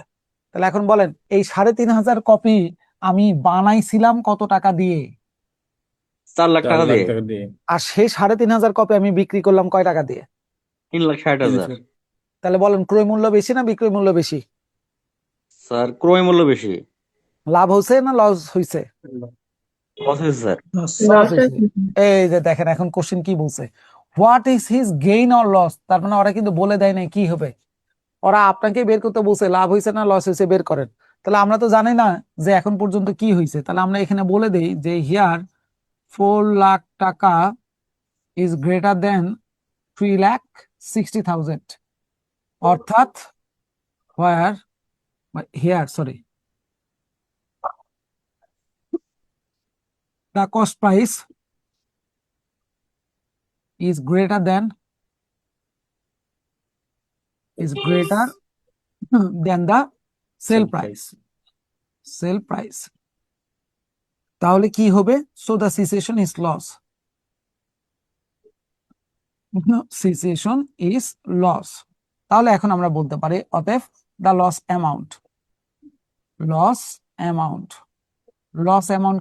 তাহলে এখন বলেন, এই 3,500 কপি আমি বানাইছিলাম কত টাকা দিয়ে? 4 লাখ 4 টাকা লাখ দিয়ে। টাকা দিয়ে। আর সেই 3,500 কপি আমি বিক্রি করলাম কয় টাকা দিয়ে? 3,60,000। তাহলে বলেন, ক্রয় মূল্য বেশি না বিক্রয় মূল্য বেশি? স্যার ক্রয় মূল্য বেশি। লাভ হয়েছে না লস হয়েছে? লস হয়েছে স্যার। লস হয়েছে। এই যে দেখেন এখন কোশ্চেন কি বলছে, what is his gain or loss. তার মানে ওরা কিন্তু বলে দেয় নাই কি হবে, ওরা আপনাকে বের করতে বলছে লাভ হয়েছে না লস হয়েছে বের করেন। তাহলে আমরা তো জানি না যে এখন পর্যন্ত কি হয়েছে। তাহলে আমরা এখানে বলে দেই যে হিয়ার 4 লাখ টাকা ইজ গ্রেটার দেন 3,60,000, অর্থাৎ where here sorry the cost price is greater than the sale price. তাহলে কি হবে? so the cessation is loss. cessation is loss. তাহলে এখন আমরা বলতে পারি অতএব the loss amount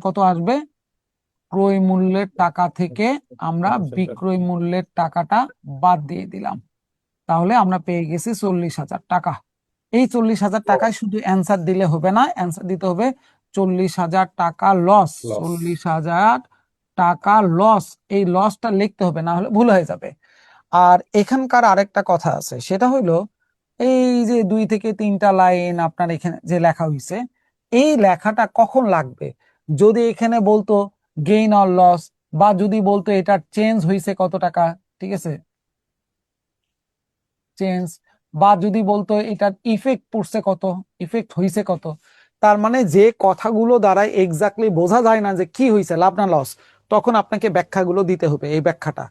কত আসবে? ক্রয় মূল্যের টাকা থেকে আমরা বিক্রয় মূল্যের টাকাটা বাদ দিয়ে দিলাম, তাহলে আমরা পেয়ে গেছি 40,000 টাকা। এই 40,000 টাকায় শুধু অ্যান্সার দিলে হবে না, অ্যান্সার দিতে হবে 40,000 টাকা লস। 40,000 টাকা লস, এই লসটা লিখতে হবে, না হলে ভুল হয়ে যাবে। আর এখানকার আরেকটা কথা আছে, সেটা হইলো এই যে 2 থেকে 3টা লাইন আপনার এখানে যে লেখা হয়েছে, এই লেখাটা কখন লাগবে? যদি এখানে বলতো গেইন অর লস, বা যদি বলতো এটা চেঞ্জ হয়েছে কত টাকা, ঠিক আছে, চেঞ্জ, বা যদি বলতো এটার ইফেক্ট পড়ছে কত, ইফেক্ট হয়েছে কত, তার মানে যে কথাগুলো দ্বারা এক্স্যাক্টলি বোঝা যায় না যে কি হয়েছে, লাভ না লস, তখন আপনাকে ব্যাখ্যাগুলো দিতে হবে, এই ব্যাখ্যাটা।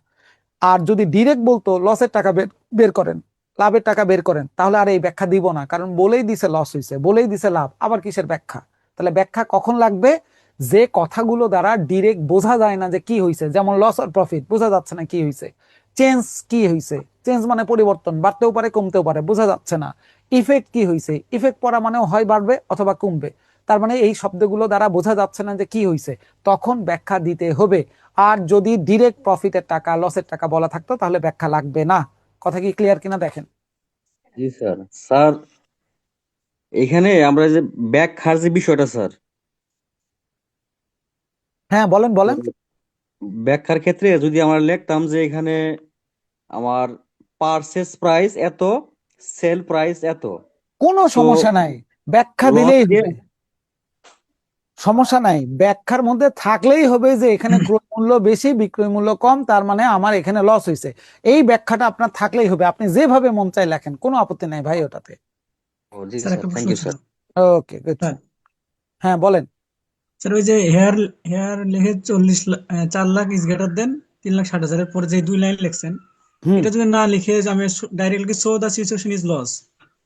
আর যদি ডিরেক্ট বলতো লসের টাকা বের করেন, লাভের টাকা বের করেন, তাহলে আর এই ব্যাখ্যা দিব না, কারণ বলেই দিছে লস হয়েছে, বলেই দিছে লাভ, আবার কিসের ব্যাখ্যা? তাহলে ব্যাখ্যা কখন লাগবে? যে কথাগুলো দ্বারা ডিরেক্ট বোঝা যায় না যে কি হয়েছে, যেমন লস আর প্রফিট, বোঝা যাচ্ছে না কি হয়েছে। চেঞ্জ কি হয়েছে? চেঞ্জ মানে পরিবর্তন, বাড়তেও পারে কমতেও পারে, বোঝা যাচ্ছে না। ইফেক্ট কি হয়েছে? ইফেক্ট পড়া মানে হয় বাড়বে অথবা কমবে, তার মানে এই শব্দগুলো দ্বারা বোঝা যাচ্ছে না যে কি হয়েছে, তখন ব্যাখ্যা দিতে হবে। আর যদি ডিরেক্ট প্রফিটের টাকা লসের টাকা বলা থাকতো তাহলে ব্যাখ্যা লাগবে না। কথা কি ক্লিয়ার কিনা দেখেন। জি স্যার। স্যার এখানে আমরা যে ব্যাখ্যার যে বিষয়টা স্যার, হ্যাঁ বলেন বলেন। ব্যাখ্যার ক্ষেত্রে যদি আমরা লিখতাম যে এখানে আমার পারচেজ প্রাইস এত, সেল প্রাইস এত, কোনো তো সমস্যা নাই, ব্যাখ্যা লস দিলেই হবে, সমস্যা নাই। ব্যাখ্যার মধ্যে থাকলেই হবে যে এখানে ক্রয় মূল্য বেশি বিক্রয় মূল্য কম, তার মানে আমার এখানে লস হয়েছে। এই ব্যাখ্যাটা আপনার থাকলেই হবে, আপনি যেভাবে মন চায় লেখেন, কোনো আপত্তি নাই ভাই ওটাতে। ও জি স্যার স্যার, একটা থ্যাংক প্রশ্ন ইউ ছিল। স্যার। Okay good. স্যার হ্যাঁ বলেন। স্যার ওই যে হেয়ার হেয়ার লিখে 4 লাখ ইজ গ্রেটার দেন 3,60,000 পরে যে 2 লাইন লিখছেন, হুম। এটা যদি না লিখে যে আমি directly so the situation is loss,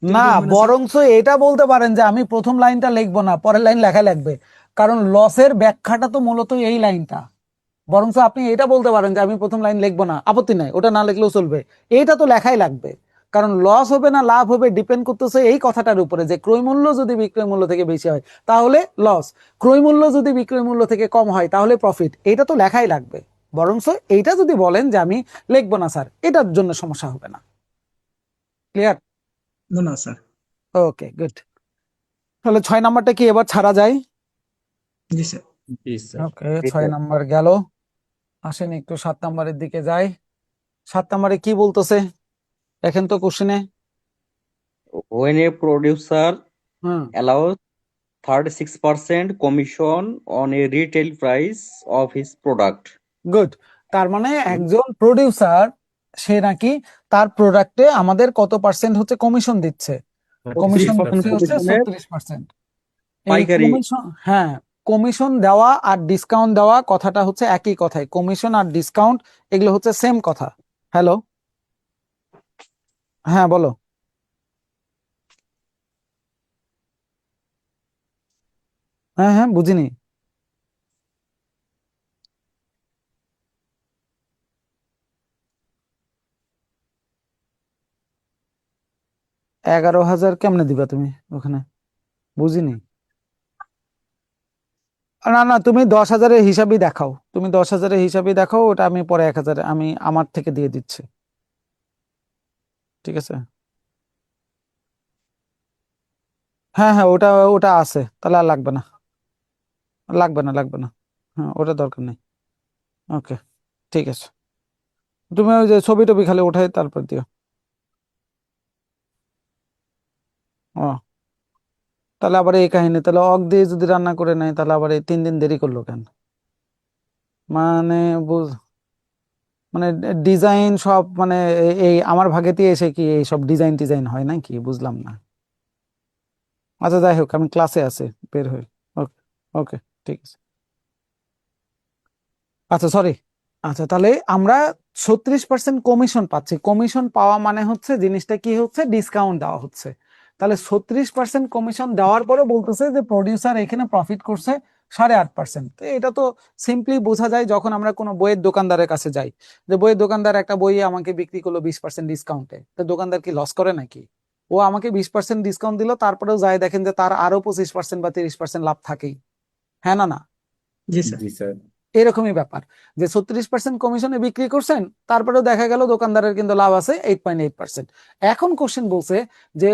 এটা না, কি হবে না স্যার? বরঞ্চ এটা বলতে পারেন যে আমি প্রথম লাইনটা লিখবো না, পরের লাইন লেখা লাগবে, কারণ লসের ব্যাখ্যাটা তো মূলত এই লাইনটা। বরঞ্চ আপনি এটা বলতে পারেন যে আমি প্রথম লাইন লিখবো না, আপত্তি নাই, ওটা না লিখলেও চলবে। এইটা তো লেখাই লাগবে, কারণ লস হবে না লাভ হবে ডিপেন্ড করতেছে এই কথাটার উপরে যে ক্রয় মূল্য যদি বিক্রয় মূল্য থেকে বেশি হয় তাহলে লস, ক্রয় মূল্য যদি বিক্রয় মূল্য থেকে কম হয় তাহলে প্রফিট। এইটা তো লেখাই লাগবে। বরঞ্চ এইটা যদি বলেন যে আমি লিখবো না স্যার, এটার জন্য সমস্যা হবে না। ক্লিয়ার? ধন্যবাদ স্যার। Okay good. তাহলে 6 নাম্বারটা কি এবার ছাড়া যায়? জি স্যার। জি স্যার। ওকে, জি 6 নাম্বার গেল। আসেন একটু 7 নাম্বারের দিকে যাই। 7 নাম্বারে কি বলতেছে দেখেন তো কোশ্চেনে। when a producer hmm. allows 36% commission on a retail price of his product. Good. তার মানে একজন প্রডিউসার, সে নাকি তার প্রোডাক্টে আমাদের কত পার্সেন্ট হচ্ছে কমিশন দিচ্ছে? কমিশন 36% দিচ্ছে হচ্ছে কমিশনের 36%। এই পাইকারি। কমিশন, হ্যাঁ, কমিশন দেওয়া আর ডিসকাউন্ট দেওয়া কথাটা হচ্ছে একই কথাই। কমিশন আর ডিসকাউন্ট এগুলো হচ্ছে সেম কথা। হ্যালো, হ্যাঁ বলো। হ্যাঁ হ্যাঁ, বুঝিনি। = 11,000 কেমনে দিবা তুমি ওখানে? বুঝিনি। না না, তুমি 10,000-এর হিসাবই দেখাও, তুমি 10,000-এর হিসাবই দেখাও, ওটা আমি পরে 1,000 আমি আমার থেকে দিয়ে দিচ্ছি। ঠিক আছে। হ্যাঁ হ্যাঁ, ওটা ওটা আছে, তাহলে আর লাগবে না, লাগবে না, লাগবে না। হ্যাঁ, ওটা দরকার নেই। ওকে, ঠিক আছে। তুমি ওই যে ছবি টবি খালি উঠাই তারপর দিও। ও, তাহলে আবার এই কাহিনী, তাহলে অগ দিয়ে যদি রান্না করে নেয় তাহলে আবার এই 3 দিন দেরি করলো কেন? মানে বুঝ মানে ডিজাইন সব মানে এই আমার ভাগেতে এসে কি এই সব ডিজাইন টিজাইন হয় নাকি? বুঝলাম না। আচ্ছা যাই হোক, আমি ক্লাসে আছি, বের হই। ওকে, ওকে, ঠিক আছে। আচ্ছা সরি। আচ্ছা, তাহলে আমরা 36% কমিশন পাচ্ছি। কমিশন পাওয়া মানে হচ্ছে জিনিসটা কি হচ্ছে, ডিসকাউন্ট দেওয়া হচ্ছে। তাহলে 36% কমিশন দেওয়ার পরে বলতেছে যে প্রডিউসার এখানে প্রফিট করছে 8.5%। এটা তো সিম্পলি বোঝা যায় যখন আমরা কোনো বইয়ের দোকানদারের কাছে যাই, যে বইয়ের দোকানদার একটা বই আমাকে বিক্রি করলো 20% ডিসকাউন্টে, তো দোকানদার কি লস করে নাকি? ও আমাকে 20% ডিসকাউন্ট দিল, তারপরেও যায় দেখেন যে তার আরো 25% বা 30% লাভ থাকেই। হ্যাঁ না না? জি স্যার। জি স্যার। এরকমই ব্যাপার, যে 36% কমিশনে বিক্রি করছেন, তারপরেও দেখা গেল দোকানদারের কিন্তু লাভ আছে 8.8%। এখন কোশ্চেন বলছে যে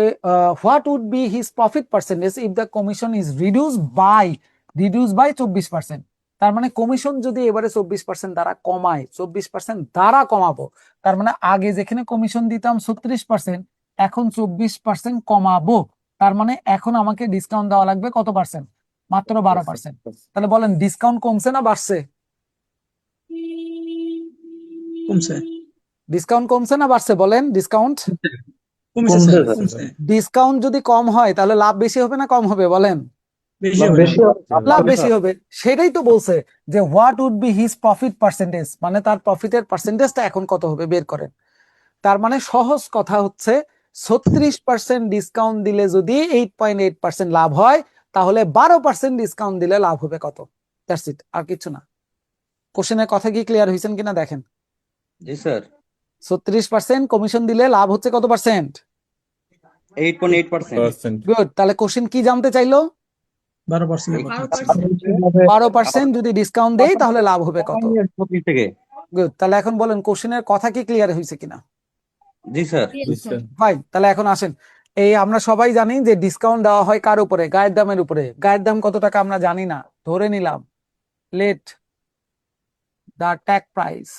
what would be his profit percentage if the commission is reduce by 24%। তার মানে কমিশন যদি এবারে 24% দ্বারা কমায়, 24% দ্বারা কমাবো, তার মানে আগে যেখানে কমিশন দিতাম 36%, এখন 24% কমাবো, তার মানে এখন আমাকে ডিসকাউন্ট দেওয়া লাগবে কত পার্সেন্ট? মাত্র 12%। তাহলে বলেন ডিসকাউন্ট কমছে না বাড়ছে? কমছে। ডিসকাউন্ট কমছে না বাড়ছে? বলেন ডিসকাউন্ট। কমছে কমছে স্যার, স্যার। কমছে। ডিসকাউন্ট যদি কম হয় তাহলে লাভ বেশি হবে না কম হবে? বলেন। বেশি লাভ হবে বেশি হবে। লাভ বেশি হবে। সেটাই তো বলছে যে what would be his profit percentage, মানে তার প্রফিটের পার্সেন্টেজটা এখন কত হবে বের করেন। তার মানে সহজ কথা হচ্ছে 36% ডিসকাউন্ট দিলে যদি 8.8% লাভ হয়, তাহলে 12% ডিসকাউন্ট দিলে লাভ হবে কত? দ্যাটস ইট, আর কিছু না। কোশ্চেনের কথা কি ক্লিয়ার হয়েছেন কিনা দেখেন। জি স্যার। 36% কমিশন দিলে লাভ হচ্ছে কত পার্সেন্ট? 8.8%। গুড। তাহলে কোশ্চেন কি জানতে চাইলো? 12% এর কথা। 12% যদি ডিসকাউন্ট দেই তাহলে লাভ হবে কত? থেকে। গুড। তাহলে এখন বলেন কোশ্চেনের কথা কি ক্লিয়ার হয়েছে কিনা? জি স্যার। জি স্যার। ফাইন। তাহলে এখন আসেন, এই আমরা সবাই জানি যে ডিসকাউন্ট দেওয়া হয় কার উপরে? গায়ের দামের উপরে। গায়ের দাম কত টাকা আমরা জানি না, ধরে নিলাম লেট দা ট্যাগ প্রাইস।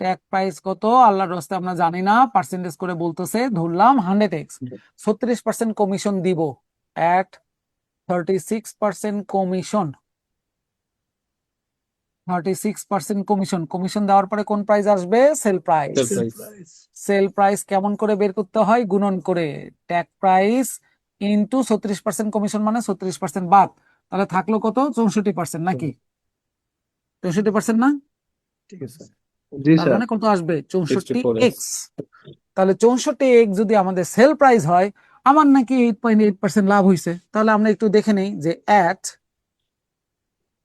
ট্যাগ প্রাইস কত আল্লাহর রাস্তে আমরা জানি না, পার্সেন্টেজ করে বলতেছে, ধরলাম 100x। 36% কমিশন দিব at 36% কমিশন। 36% কমিশন। কমিশন দেওয়ার পরে কোন প্রাইস আসবে? Sell price. Sell sell price price sell price কেমন করে বের করতে হয়? গুণন করে ট্যাগ প্রাইস ইন্টু 36% কমিশন মানে 36% বাদ, তাহলে থাকলো কত? 64% নাকি? 64% না? ঠিক আছে স্যার। জি তার স্যার। মানে কত আসবে? 64 64x এক্স। তাহলে 64 যদি আমাদের সেল প্রাইস হয়, আমার নাকি 8.8% লাভ হয়েছে, তাহলে আমরা একটু দেখে নেই যে at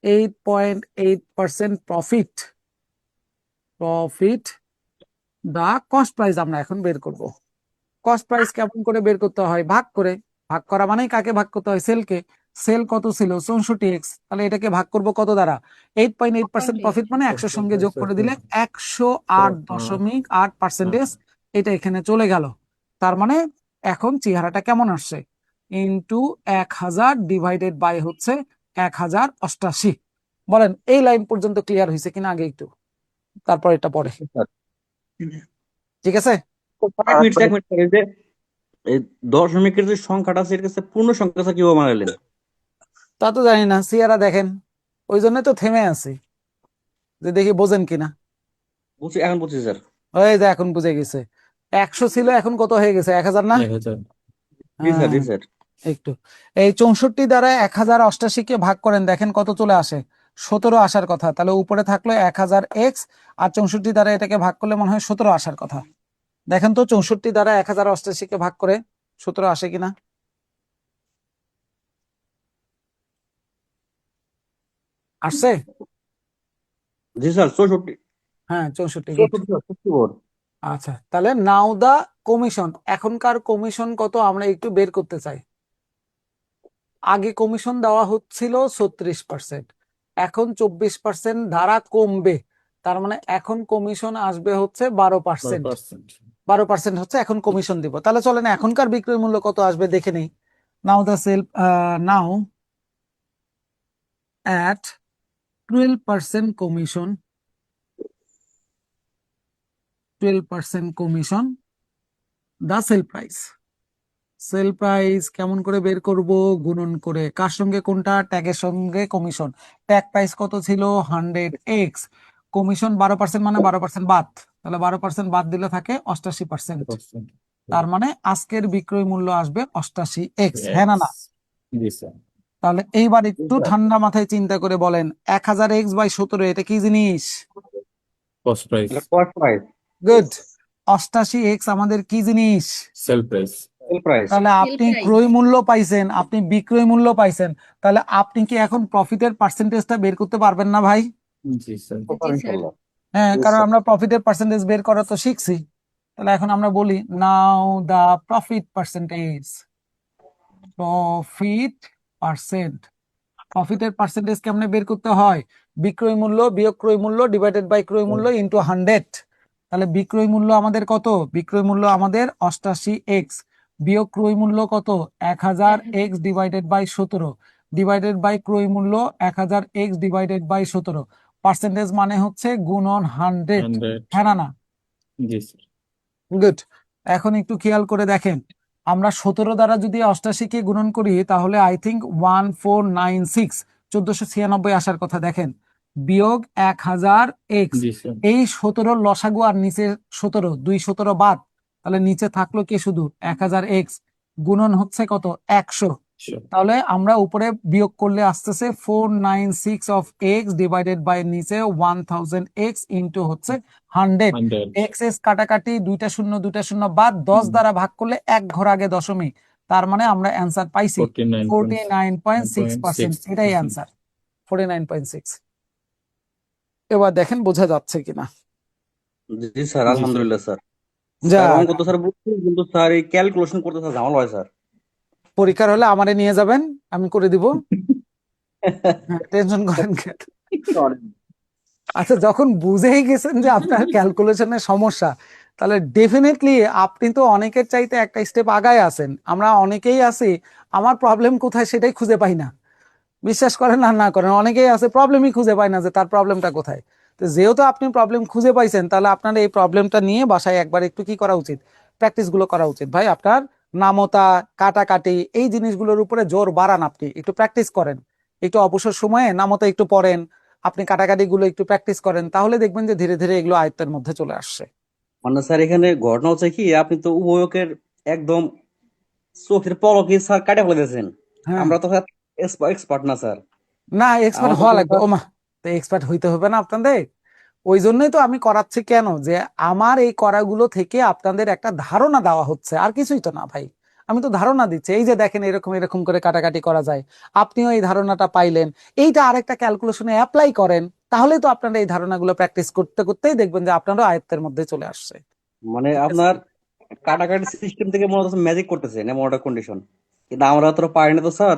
8.8% profit, the cost price আমরা এখন বের করব। কস্ট প্রাইস কেমন করে বের করতে হয়? ভাগ করে। ভাগ করা মানেই কাকে ভাগ করতে হয়? সেলকে। সেল কত ছিল? 64x। তাহলে এটাকে ভাগ করব কত দ্বারা? 8.8% প্রফিট মানে 100 সঙ্গে যোগ করে দিলে 108.8%, এটা এখানে চলে গেল। তার মানে এখন চেহারাটা কেমন আসছে? ইন্টু 1000 ডিভাইডেড বাই হচ্ছে 1088। বলেন এই লাইন পর্যন্ত ক্লিয়ার হয়েছে কিনা আগে একটু, তারপর এটা পরে। ঠিক আছে? এক মিনিট এক মিনিট এই যে এই দশমিকের যে সংখ্যাটা আছে এর কাছে পূর্ণ সংখ্যা আছে কিভাবে বানাইলেন? তা তো জানি না, সিয়ারা দেখেন, ওই জন্য তো থেমে আছি যে দেখি বোঝেন কিনা। বুঝছি, এখন বুঝছি স্যার। ওই যে এখন বুঝে গেছে। 100 ছিল, এখন কত হয়ে গেছে? 1000 না? 1000 জি স্যার, জি হ্যাঁ, স্যার। একটু এই 64 দ্বারা 1088 কে ভাগ করেন, দেখেন কত চলে আসে? 17 আসার কথা। তাহলে উপরে থাকলো 1000x, আর 64 দ্বারা এটাকে ভাগ করলে মনে হয় 17 আসার কথা। দেখেন তো 64 দ্বারা 1088 কে ভাগ করে 17 আসে কিনা। আসছে? জি স্যার, 64। হ্যাঁ 64, গুড। 64 আচ্ছা, তাহলে নাও দা কমিশন। এখনকার কমিশন কত আমরা একটু বের করতে চাই। আগে কমিশন দেওয়া হচ্ছিল 36%, এখন 24% ধারা কমবে, তার মানে এখন কমিশন আসবে হচ্ছে 12%। 12% 12% হচ্ছে এখন কমিশন দিব। তাহলে চলেন এখনকার বিক্রয় মূল্য কত আসবে দেখে নেই। Now the sale, now at 12% commission, 12% commission the sell price. Sell price কেমন করে বের করব? গুণন করে। কার সঙ্গে? কোনটা? ট্যাগের সঙ্গে কমিশন। ট্যাগ প্রাইস কত ছিল? 100x। কমিশন 12% মানে 12% বাদ, তাহলে 12% বাদ দিলে থাকে 88%। 12% তার মানে আজকের বিক্রয় মূল্য আসবে 88x, হ্যাঁ না না? জি স্যার। তাহলে এইবার একটু স্যার। ঠান্ডা মাথায় চিন্তা করে বলেন, 1000x/17 এটা কি জিনিস? কস্ট প্রাইস এটা কস্ট প্রাইস, গুড। 88x আমাদের কি জিনিস? Sell price sell price. তাহলে আপনি ক্রয় মূল্য পাইছেন, আপনি বিক্রয় মূল্য পাইছেন, তাহলে আপনি কি এখন প্রফিটের পার্সেন্টেজটা বের করতে পারবেন না ভাই? জি স্যার। ইনশাআল্লাহ। হ্যাঁ, জি কারণ স্যার। আমরা প্রফিটের পার্সেন্টেজ বের করা তো শিখছি। তাহলে এখন আমরা বলি now the profit percentage. Profit percent, প্রফিটের পার্সেন্টেজ কেমনে বের করতে হয়? বিক্রয় মূল্য বিয়োগ ক্রয় মূল্য ডিভাইডেড বাই ক্রয় মূল্য ইন্টু 100। তাহলে বিক্রয় মূল্য আমাদের কত? বিক্রয় মূল্য আমাদের 88x, বিয়োগ ক্রয় মূল্য কত? 1000x divided by 17, divided by ক্রয় মূল্য 1000x ডিভাইডেড বাই 17। পার্সেন্টেজ মানে হচ্ছে গুণন 100, 100 হ্যাঁ না না? জি স্যার। গুড। এখন একটু খেয়াল করে দেখেন, আমরা 17 দ্বারা যদি 88 কে গুণন করি তাহলে আই থিঙ্ক 1496, 1496 আসার কথা। দেখেন বিয়োগ 1000x, জি স্যার। এই 17 লসাগু আর নিচে 17, 217 বাদ, তাহলে নিচে থাকলো কি? শুধু 1000x। গুণন হচ্ছে কত? 100। Sure. তাহলে আমরা উপরে বিয়োগ করলে আসতেছে 496 অফ এক্স ডিভাইডেড বাই নিচে 1000x ইন্টু হচ্ছে 100। 100 এক্স এস কাটাকাটি, দুইটা শূন্য দুইটা শূন্য বাদ, 10 দ্বারা ভাগ করলে এক ঘর আগে দশমিক, তার মানে আমরা অ্যান্সার পাইছি 49.6%। এটাই অ্যান্সার, 49.6। এবার দেখেন বোঝা যাচ্ছে কিনা। জি স্যার, জি স্যার। আলহামদুলিল্লাহ স্যার। যা, স্যার অঙ্ক তো স্যার বুঝছি, কিন্তু স্যার এই ক্যালকুলেশন করতে স্যার ঝামেলা হয় স্যার। পরীক্ষার হলে আমারে নিয়ে যাবেন, আমি করে দিব। হ্যাঁ, টেনশন করেন কেন? আচ্ছা, যখন বুঝেই গেছেন যে আপনার ক্যালকুলেশনের সমস্যা, তাহলে ডেফিনেটলি আপনি তো অনেকের চাইতে একটা স্টেপ আগায় আছেন। আমরা অনেকেই আছি, আমার প্রবলেম কোথায় সেটাই খুঁজে পাই না। বিশ্বাস করেন আর না করেন, অনেকেই আছে প্রবলেমই খুঁজে পায় না যে তার প্রবলেমটা কোথায়। তো যেহেতু আপনি প্রবলেম খুঁজে পাইছেন, তাহলে আপনার এই প্রবলেমটা নিয়ে বাসায় একবার একটু কি করা উচিত? প্র্যাকটিস গুলো করা উচিত ভাই। আপনার নামতা, কাটাকাটি, এই জিনিসগুলোর উপরে জোর বাড়ান, আপনি একটু প্র্যাকটিস করেন। একটু অবসর সময়ে নামতা একটু পড়েন, আপনি কাটাকাটি গুলো একটু প্র্যাকটিস করেন, তাহলে দেখবেন যে ধীরে ধীরে এগুলো আয়ত্তের মধ্যে চলে আসছে। মানে স্যার এখানে ঘটনা হচ্ছে কি, আপনি তো উভয়কের একদম চোখের পলকে স্যার কাটা ফেলে দিয়েছেন। হ্যাঁ, আমরা তো এক্সপার্ট না স্যার। না এক্সপার্ট আমাদের হওয়া তো লাগবে স্যার, ওমা, তো এক্সপার্ট হইতে হবে না আপনাদের? ওই জন্যই তো আমি করাচ্ছি, কেন যে আমার এই করাগুলো থেকে আপনাদের একটা ধারণা দেওয়া হচ্ছে, আর কিছুই তো না ভাই। আমি তো ধারণা দিচ্ছি, এই যে দেখেন এরকম এরকম করে কাটাকাটি করা যায়, আপনিও এই ধারণাটা পাইলেন, এইটা আরেকটা ক্যালকুলেশনে অ্যাপ্লাই করেন, তাহলে তো আপনারা এই ধারণাগুলো প্র্যাকটিস করতে করতেই দেখবেন যে আপনারও আয়ত্তের মধ্যে চলে আসছে। মানে ঠিক আছে? আপনার কাটাকাটি সিস্টেম থেকে মনে হচ্ছে ম্যাজিক করতেছেন, এমন একটা কন্ডিশন। কিন্তু আমরা তো পারি না তো স্যার।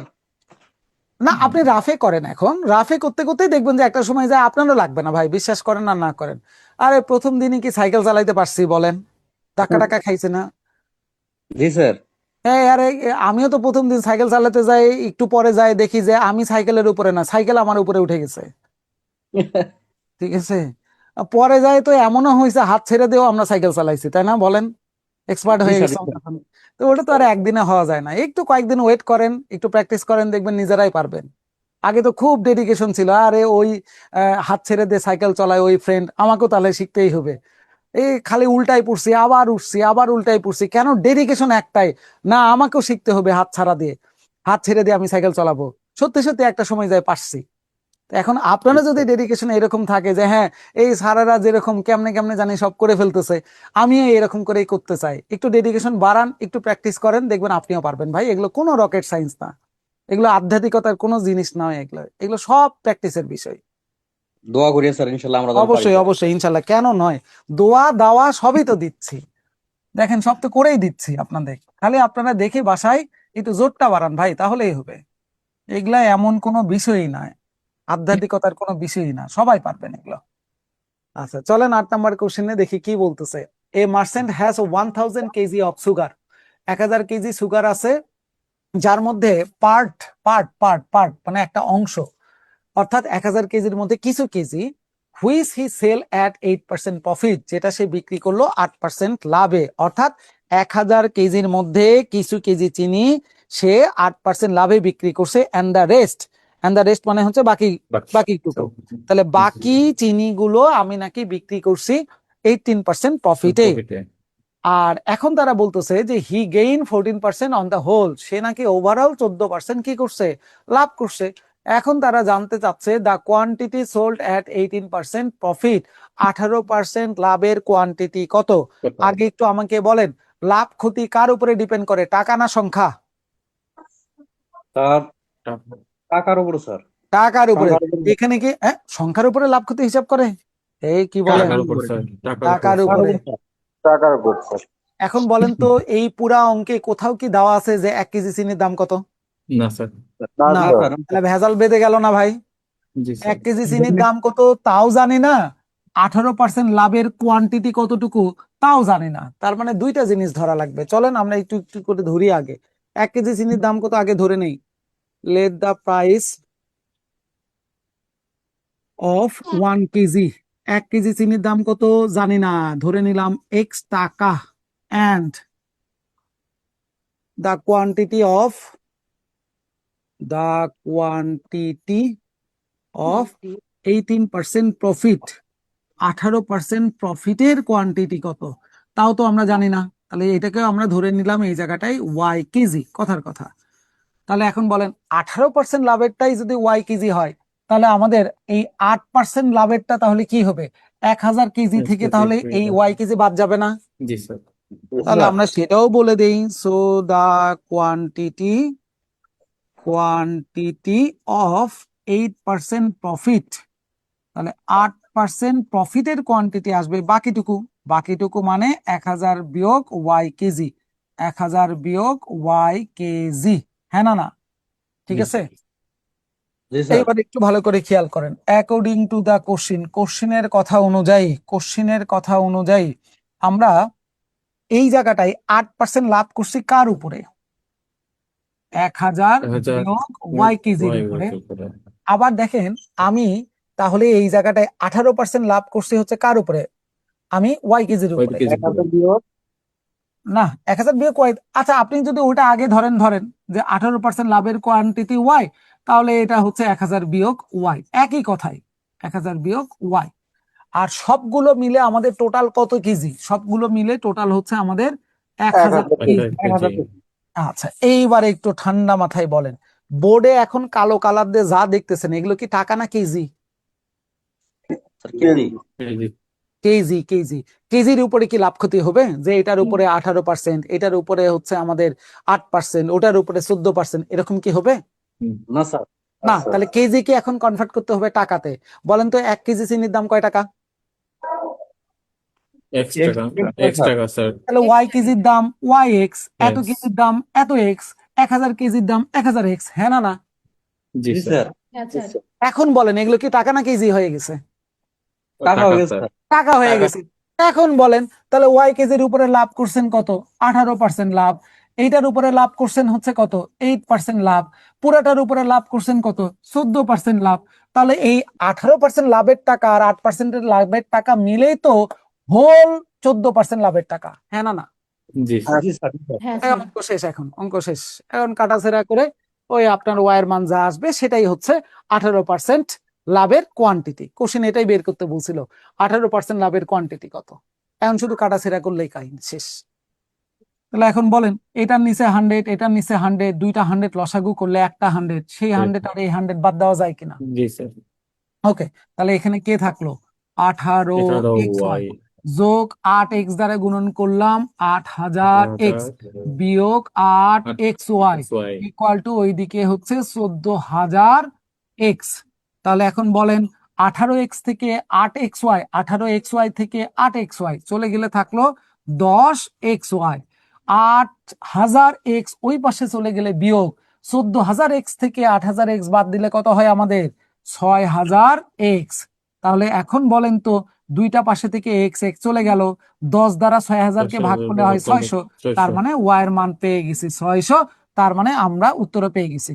না আপনি রাফে করেন, এখন রাফে করতে করতেই দেখবেন যে একটা সময় যায় আপনারও লাগবে না ভাই, বিশ্বাস করেন আর না করেন। আরে প্রথম দিনই কি সাইকেল চালাইতে পারছি বলেন? ধাক্কা টাক্কা খাইছে না? জি স্যার। হ্যাঁ, আরে আমিও তো প্রথম দিন সাইকেল চালাতে যাই, একটু পরে যাই দেখি যে আমি সাইকেলের উপরে না, সাইকেল আমার উপরে উঠে গেছে। ঠিক আছে, পরে যাই তো এমনও হয়েছে হাত ছেড়ে দিয়েও আমরা সাইকেল চালাইছি, তাই না বলেন? এক্সপার্ট জি হয়ে স্যার, গেছে আমরা তখন। তো ওটা তো আর একদিনে হওয়া যায় না, একটু কয়েকদিন ওয়েট করেন, একটু প্র্যাকটিস করেন, দেখবেন নিজেরাই পারবেন। আগে তো খুব ডেডিকেশন ছিল, আরে ওই হাত ছেড়ে দিয়ে সাইকেল চলায় ওই ফ্রেন্ড, আমাকেও তাহলে শিখতেই হবে। এই খালি উল্টাই পড়ছি, আবার উঠছি, আবার উল্টাই পড়ছি, কেন? ডেডিকেশন একটাই, না আমাকেও শিখতে হবে হাত ছাড়া দিয়ে, হাত ছেড়ে দিয়ে আমি সাইকেল চালাবো। সত্যি সত্যি একটা সময় যায় পারছি। তো এখন আপনারা যদি ডেডিকেশন এরকম থাকে যে হ্যাঁ, এই স্যারেরা যেরকম কেমনে কেমনে জানি সব করে ফেলতেছে, আমিও এরকম করেই করতে চাই, একটু ডেডিকেশন বাড়ান, একটু প্র্যাকটিস করেন, দেখবেন আপনিও পারবেন ভাই। এগুলো কোনো রকেট সায়েন্স না, এগুলো আধ্যাত্মিকতার কোনো জিনিস নয়, এগুলো এগুলো সব প্র্যাকটিসের বিষয়। দোয়া করি স্যার, ইনশাল্লাহ আমরা যেন পারি অবশ্যই স্যার। অবশ্যই, ইনশাল্লাহ, কেন নয়? দোয়া দাওয়া সবই তো দিচ্ছি, দেখেন সব তো করেই দিচ্ছি আপনাদের, খালি আপনারা দেখে বাসায় একটু জোরটা বাড়ান ভাই, তাহলেই হবে। এগুলা এমন কোনো বিষয়ই নয়, আধ্যাত্মিকতার কোনো বিষয়ই না, সবাই পারবেন এগুলো। আচ্ছা চলেন 8 নম্বর কোশ্চেনে দেখি কি বলতেছে। A merchant has 1000 kg of sugar, 1000 kg sugar আছে, যার মধ্যে পার্ট পার্ট পার্ট পার্ট মানে একটা অংশ, অর্থাৎ 1000 কেজির মধ্যে কিছু কেজি, which he sell at 8% profit, যেটা সে বিক্রি করলো 8% লাভে, অর্থাৎ 1000 কেজির মধ্যে কিছু কেজি চিনি সে 8% লাভে বিক্রি করছে, এন্ড দ্য রেস্ট মানে হচ্ছে বাকি, বাকিটুকু। তাহলে বাকি চিনিগুলো আমি নাকি বিক্রি করছি 18% প্রফিটে। প্রফিটে। আর এখন তারা বলতেছে যে হি গেইন 14% অন দ্য হোল, সে নাকি ওভারঅল 14% কি করছে, লাভ করছে। এখন তারা জানতে চাচ্ছে the quantity sold at 18% profit, 18% লাভের কোয়ান্টিটি কত? আগে একটু আমাকে বলেন, লাভ ক্ষতি কার উপরে ডিপেন্ড করে, টাকা না সংখ্যা? তার টাকার উপর স্যার। টাকার উপরে। সংখ্যার উপর। এখানে কি সংখ্যার উপরে লাভ ক্ষতি হিসাব করে? এই কি বলেন? টাকার উপর স্যার, টাকার টাকার উপর উপরে। টাকার উপর স্যার। এখন বলেন তো, এই পুরা অঙ্কে কোথাও কি দেওয়া আছে যে 1 কেজি চিনির দাম কত? না স্যার। না না, স্যার। তাহলে ভেজাল বেঁধে গেল না ভাই? জি স্যার। 1 কেজি চিনির দাম কত তাও জানি না, 18% লাভের কোয়ান্টিটি কতটুকু তাও জানি না, তার মানে দুইটা জিনিস ধরা লাগবে। চলেন আমরা একটু একটু করে ধরি আগে। 1 কেজি চিনির দাম কত আগে ধরে নেই। Let the price of 1 kg, 1 kg চিনির দাম কত জানি না, ধরে নিলাম X টাকা, and the quantity of of 18% profit, 18% প্রফিটের কোয়ান্টিটি কত তাও তো আমরা জানি না, তাহলে এটাকে আমরা ধরে নিলাম এই জায়গাটাই Y কেজি, কথার কথা। তাহলে এখন বলেন 18% লাভেরটাই যদি Y কেজি হয়, তাহলে আমাদের এই 8% লাভেরটা তাহলে কি হবে? 1000 কেজি থেকে তাহলে এই Y কেজি বাদ যাবে না? জি স্যার। তাহলে আমরা সেটাও বলে দেই। So the quantity of 8% profit, তাহলে 8% প্রফিটের কোয়ান্টিটি আসবে বাকিটুকু মানে 1000 বিয়োগ Y কেজি, 1000 বিয়োগ Y কেজি, হ্যাঁ না? ঠিক জি আছে। জি স্যার। এইবার একটু ভালো করে খেয়াল করেন, অ্যাকর্ডিং টু দা কোশ্চিনের কথা অনুযায়ী আমরা এই জায়গাটায় 8% লাভ করছি কার উপরে? 1000 1000 বিয়োগ Y কেজির Y উপরে। উপরে। আবার দেখেন, আমি তাহলে এই জায়গাটায় 18% লাভ করছি হচ্ছে কার উপরে? আমি Y কেজির উপরে। কেজি 1000 বিয়োগ না, 1000 বিয়োগ Y, আচ্ছা আপনি যদি ওটা আগে ধরেন যে 18% লাভের কোয়ান্টিটি Y, তাহলে এটা হচ্ছে 1000 বিয়োগ Y, একই কথাই। 1000 বিয়োগ ওয়াই। আর সবগুলো মিলে আমাদের টোটাল কত কেজি? সবগুলো মিলে টোটাল হচ্ছে আমাদের 1000 কেজি। 1000 কেজি। আচ্ছা, এইবারে একটু ঠান্ডা মাথায় বলেন, বোর্ডে এখন কালো কালার দিয়ে যা দেখতেছেন এগুলো কি টাকা না KG? Sir KG. KG. KG KG. কেজির উপরে কি লাভ ক্ষতি হবে? যে এটার উপরে 18%, এটার উপরে হচ্ছে আমাদের 8%, ওটার উপরে 14%, এরকম কি হবে? না স্যার। না। তাহলে কেজি কি এখন কনভার্ট করতে হবে টাকাতে? বলেন তো 1 কেজি চিনির দাম কয় টাকা? X টাকা। X টাকা স্যার। তাহলে ওয়াই কেজির দাম ওয়াই এক্স, এত Yes. কেজির দাম এত এক্স, 1000 কেজির দাম 1000 এক্স, হ্যাঁ না না? জি জি স্যার। স্যার। এখন বলেন এগুলো কি টাকা না কেজি হয়ে গেছে? টাকা হয়ে গেছে স্যার। স্যার। টাকা হয়ে গেছে। এখন বলেন তাহলে ওয়াই কেজির উপরে লাভ করছেন কত? 18% লাভ। এইটার উপরে লাভ করছেন হচ্ছে কত? 8% লাভ। পুরাটার উপরে লাভ করছেন কত? 14% লাভ। তাহলে এই 18% লাভের টাকা আর 8%-এর লাভের টাকা মিলেই তো হোল 14% লাভের টাকা, হ্যাঁ না না? জি স্যার। জি স্যার। এই অঙ্ক শেষ, এখন অঙ্ক শেষ। এখন কাটাছেড়া করে ওই আপনার ওয়াইয়ের মান যা আসবে সেটাই হচ্ছে 18% লাভের কোয়ান্টিটি। কোশ্চেন এটাই বের করতে বলছিল, 18% লাভের কোয়ান্টিটি কত। এখন শুধু কাটাছেড়া করলেই কাহিনী শেষ। তাহলে এখন বলেন, এটার নিচে 100, এটার নিচে 100, দুইটা 100 লসাগু করলে একটা 100, সেই 100 আর এই 100 বাদ দেওয়া যায় কিনা? জি স্যার। ওকে, তাহলে এখানে কে থাকলো? 18 18 এক্স ওয়াই Y যোগ 8 এক্স দ্বারা গুণন করলাম 8000 এক্স বিয়োগ 8 x y Y equal to ওইদিকে হচ্ছে 14000 এক্স। তাহলে এখন বলেন 18 এক্স থেকে 8 এক্স ওয়াই, 18 এক্স ওয়াই থেকে 8 এক্স ওয়াই চলে গেলে থাকলো 10 এক্স ওয়াই। 8000 এক্স ওই পাশে চলে গেলে বিয়োগ 14000 এক্স থেকে 8000 এক্স বাদ দিলে কত হয় আমাদের? 6000 এক্স। তাহলে এখন বলেন তো দুইটা পাশে থেকে এক্স এক্স চলে গেল, 10 দ্বারা 6000 কে ভাগ করলে হয় 600, তার মানে ওয়াই এর মান পেয়ে গেছি 600। তার মানে আমরা উত্তরে পেয়ে গেছি।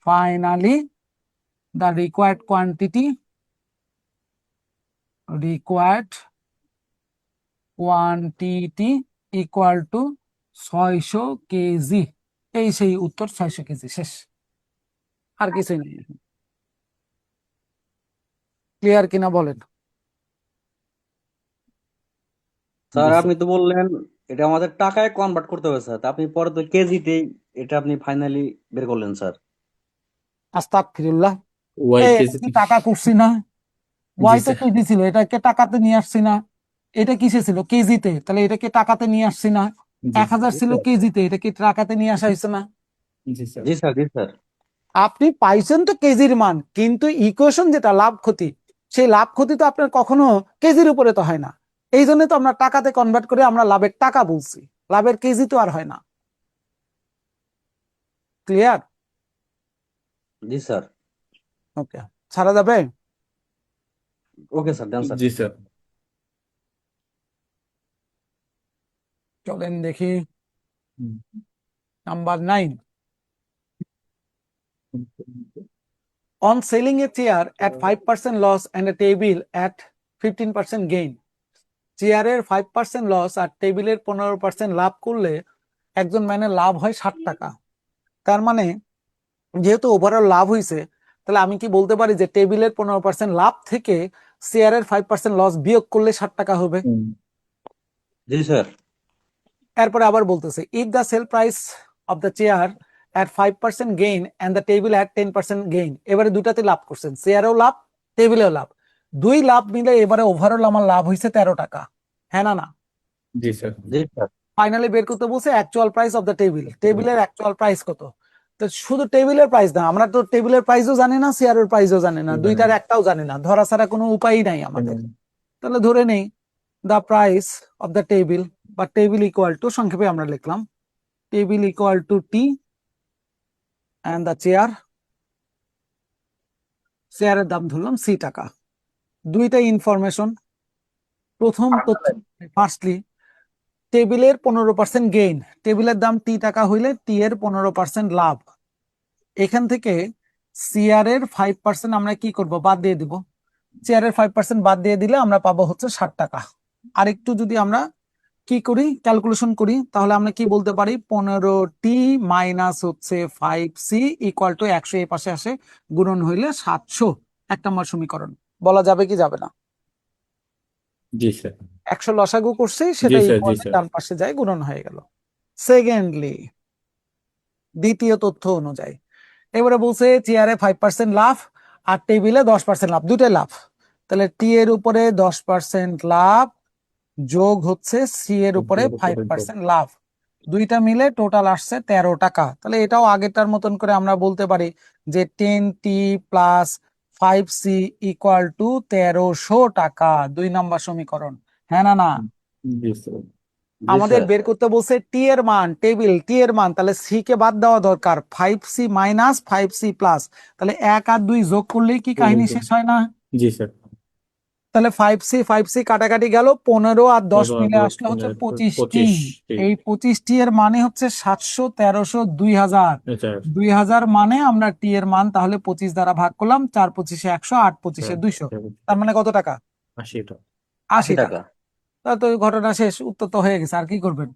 Finally the required quantity equal to 600 KG. এই সেই উত্তর, 600 কেজি। শেষ, আর কিছুই নেই। ক্লিয়ার কিনা বলেন? স্যার জি আপনি তো বললেন এটা আমাদের টাকায় কনভার্ট করতে হবে স্যার, তা আপনি পরে তো কেজিতে এটা আপনি ফাইনালি বের করলেন স্যার। আস্তাগফিরুল্লাহ। Y এই কেজি। কি টাকা করছি না? জি ওয়াই তো স্যার। কেজি ছিল, এটাকে টাকাতে নিয়ে আসছি না? এটা কিসে ছিল? কেজিতে। তাহলে এটাকে টাকাতে নিয়ে আসছি না? জি 1000 ছিল কেজিতে, এটা কি টাকাতে নিয়ে আসা হয়েছে না? জি স্যার। জি স্যার। জি স্যার। আপনি পাইছেন তো কেজির মান, কিন্তু ইকুয়েশন যেটা লাভ ক্ষতি, সেই লাভ ক্ষতি তো আপনার কখনো কেজির উপরে তো হয় না। এই জন্য তো আমরা টাকাতে কনভার্ট করে আমরা লাভের টাকা বলছি, লাভের কেজি তো আর হয় না। ক্লিয়ার? জি স্যার। ওকে, ছাড়া যাবে? Okay sir, done sir. জি স্যার। চলেন দেখি number 9। On selling a chair at 5% loss and a table at 15% gain, চেয়ারের 5% লস আর টেবিলের 15% লাভ করলে একজন ম্যানের লাভ হয় 60 টাকা। তার মানে যেহেতু ওভারঅল লাভ হয়েছে, তাহলে আমি কি বলতে পারি যে টেবিলের 15% লাভ থেকে চেয়ারের 5% লস বিয়োগ করলে 60 টাকা হবে? জি স্যার। এরপরে আবার বলতেছে, if the sell price of the chair at 5% gain and the table at 10% gain. এবারে দুটাতে লাভ করছেন, চেয়ারেও লাভ টেবিলেও লাভ, দুই লাভ মিলে এবারে ওভারঅল আমার লাভ হয়েছে 13 টাকা, হ্যাঁ না না? জি স্যার। জি স্যার। ফাইনালি বের করতে বলছে actual price of the table. টেবিলের অ্যাকচুয়াল প্রাইস কত? তো শুধু টেবিলের প্রাইস না, আমরা তো টেবিলের প্রাইসও জানি না, চেয়ারের প্রাইসও জানি না, দুইটার একটাও জানি না, ধরা ছাড়া কোনো উপায়ই নাই আমাদের। তাহলে ধরে নেই the price of the table বা টেবিল ইকুয়াল টু, সংক্ষেপে আমরা লিখলাম table equal to T and the chair, চেয়ারের দাম ধরলাম সি টাকা। দুইটা ইনফরমেশন। প্রথম তথ্য, ফার্স্টলি টেবিলের 15% গেইন, টেবিলের দাম টি টাকা হইলে টি এর 15% লাভ। এখান থেকে সিআর 5% আমরা কি করব? বাদ দিয়ে দিব। চেয়ারের 5% বাদ দিয়ে দিলে আমরা পাবো হচ্ছে 60 টাকা। আরেকটু যদি আমরা কি করি, ক্যালকুলেশন করি, তাহলে আমরা কি বলতে পারি? 15t মাইনাস হচ্ছে 5c ইকুয়াল টু 100, এই পাশে আসে গুণন হইলে 700, 1 নম্বর সমীকরণ। বলা যাবে কি যাবে না? জি স্যার 100 লসাগু করছি, জি সেটা স্যার জি ইকুয়াল স্যার ডান পাশে যায়, গুণন হয়ে গেল। সেকেন্ডলি, দ্বিতীয় তথ্য অনুযায়ী এবারে বলছে চেয়ারে 5% লাভ আর টেবিলে 10% লাভ, দুটাই লাভ। তাহলে টি এর উপরে 10% লাভ যোগ হচ্ছে সি এর উপরে এর উপরে 5% লাভ, দুইটা মিলে টোটাল আসছে 13 টাকা। তাহলে এটাও আগেরটার মতন করে আমরা বলতে পারি যে 10t plus 5c equal to 1300 টাকা, 2 নম্বর সমীকরণ। হ্যাঁ না না? জি স্যার জি আমাদের স্যার বের করতে বলছে টি এর মান, টেবিল টি এর মান, তাহলে সি কে বাদ দেওয়া দরকার, 5c মাইনাস 5c প্লাস, তাহলে 1 আর 2 যোগ করলেই কি কাহিনী শেষ হয় না? জি স্যার তাহলে 5c কাটাকাটি গেল, 15 আর 10 15 মিলে 10 আসলে হচ্ছে 15 25টি। 25 এই 25টি এর মানে হচ্ছে 700, 1300, 2000। আচ্ছা 2000 মানে আমরা টি এর মান তাহলে 25 দ্বারা ভাগ করলাম, 4 25 100, 8 25 200, তার মানে কত টাকা? 80 টাকা 80 টাকা টাকা। তাহলে তো ঘটনা শেষ, উত্তর তো হয়ে গেছে, আর কি করবেন?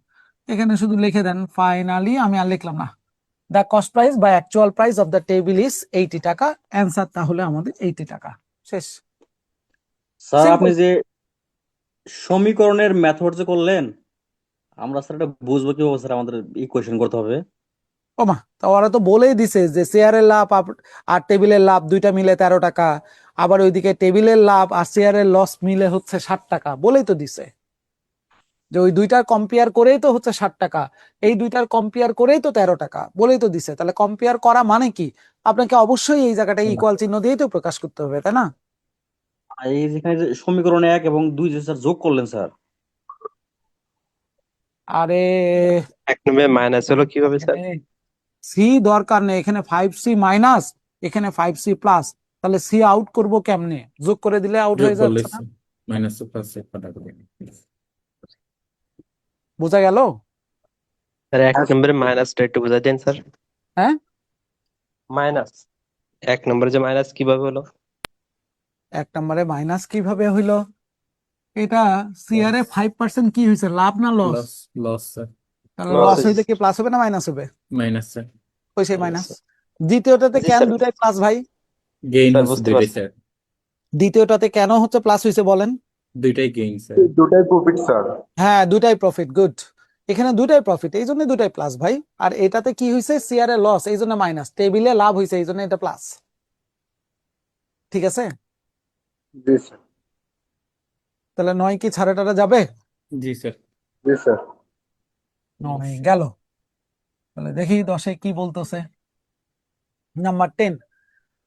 এখানে শুধু লিখে দেন ফাইনালি, আমি আর লিখলাম না। দ্য কস্ট প্রাইস বা actual price of the table is 80 টাকা। অ্যান্সার তাহলে আমাদের 80 টাকা। শেষ। স্যার আপনি সিম্পল। যে সমীকরণের মেথড যে করলেন, আমরা স্যার এটা বুঝবো কিভাবে স্যার? আমাদের ইকুয়েশন করতে হবে। ওমা, তা ওরা তো বলেই দিছে যে শেয়ারের লাভ আর টেবিলের লাভ দুইটা মিলে 13 টাকা, আবার ওইদিকে টেবিলের লাভ আর শেয়ারের লস মিলে হচ্ছে 60 টাকা, বলেই তো দিছে যে ওই দুইটার কম্পেয়ার করেই তো হচ্ছে 60 টাকা, এই দুইটার কম্পেয়ার করেই তো 13 টাকা, বলেই তো দিছে। তাহলে কম্পেয়ার করা মানে কি? আপনাকে অবশ্যই এই জায়গাটা ইকুয়াল চিহ্ন দিয়েই তো প্রকাশ করতে হবে, তাই না? আর এই যেখানে যে সমীকরণ 1 এবং 2 যে স্যার যোগ করলেন স্যার, আরে 1 নম্বরে মাইনাস হলো কিভাবে স্যার? সি দরকার নেই, এখানে 5c মাইনাস, এখানে 5c প্লাস, তাহলে সি আউট করব কেমনে? যোগ করে দিলে আউট যোগ হয়ে করলে যাচ্ছে না? মাইনাস প্লাস কাটা করে বোঝা গেল? স্যার 1 নম্বরে মাইনাসটা একটু বুঝাই দেন স্যার। হ্যাঁ, মাইনাস 1 নম্বরে যে মাইনাস কিভাবে হলো? 1 নম্বরে মাইনাস কিভাবে হইলো? এটা সিআর এ 5% কি হয়েছে, লাভ না লস? লস লস স্যার তাহলে Loss লস হয়েছে। হইলে কি প্লাস হবে না মাইনাস হবে? মাইনাস স্যার ওই সেই Minus, মাইনাস। স্যার। দ্বিতীয়টাতে জি কেন স্যার, দুটাই প্লাস ভাই? গেইন স্যার হচ্ছে বুঝতে দুইটাই পারছি। স্যার দ্বিতীয়টাতে কেন হচ্ছে প্লাস হয়েছে বলেন? দুইটাই গেইন স্যার দুটাই প্রফিট স্যার। হ্যাঁ, দুটাই প্রফিট, গুড। এখানে দুটাই প্রফিট, এই জন্য দুটাই প্লাস ভাই। আর এটাতে কি হয়েছে, সিআর এ লস, এই জন্য মাইনাস। টেবিলে লাভ হয়েছে, এই জন্য এটা প্লাস। ঠিক আছে? জি স্যার। তাহলে 9 কি ছাড়া টাড়া যাবে? জি স্যার জি স্যার। 9 গেল। তাহলে দেখি 10-এ কি বলতেছে। Number 10,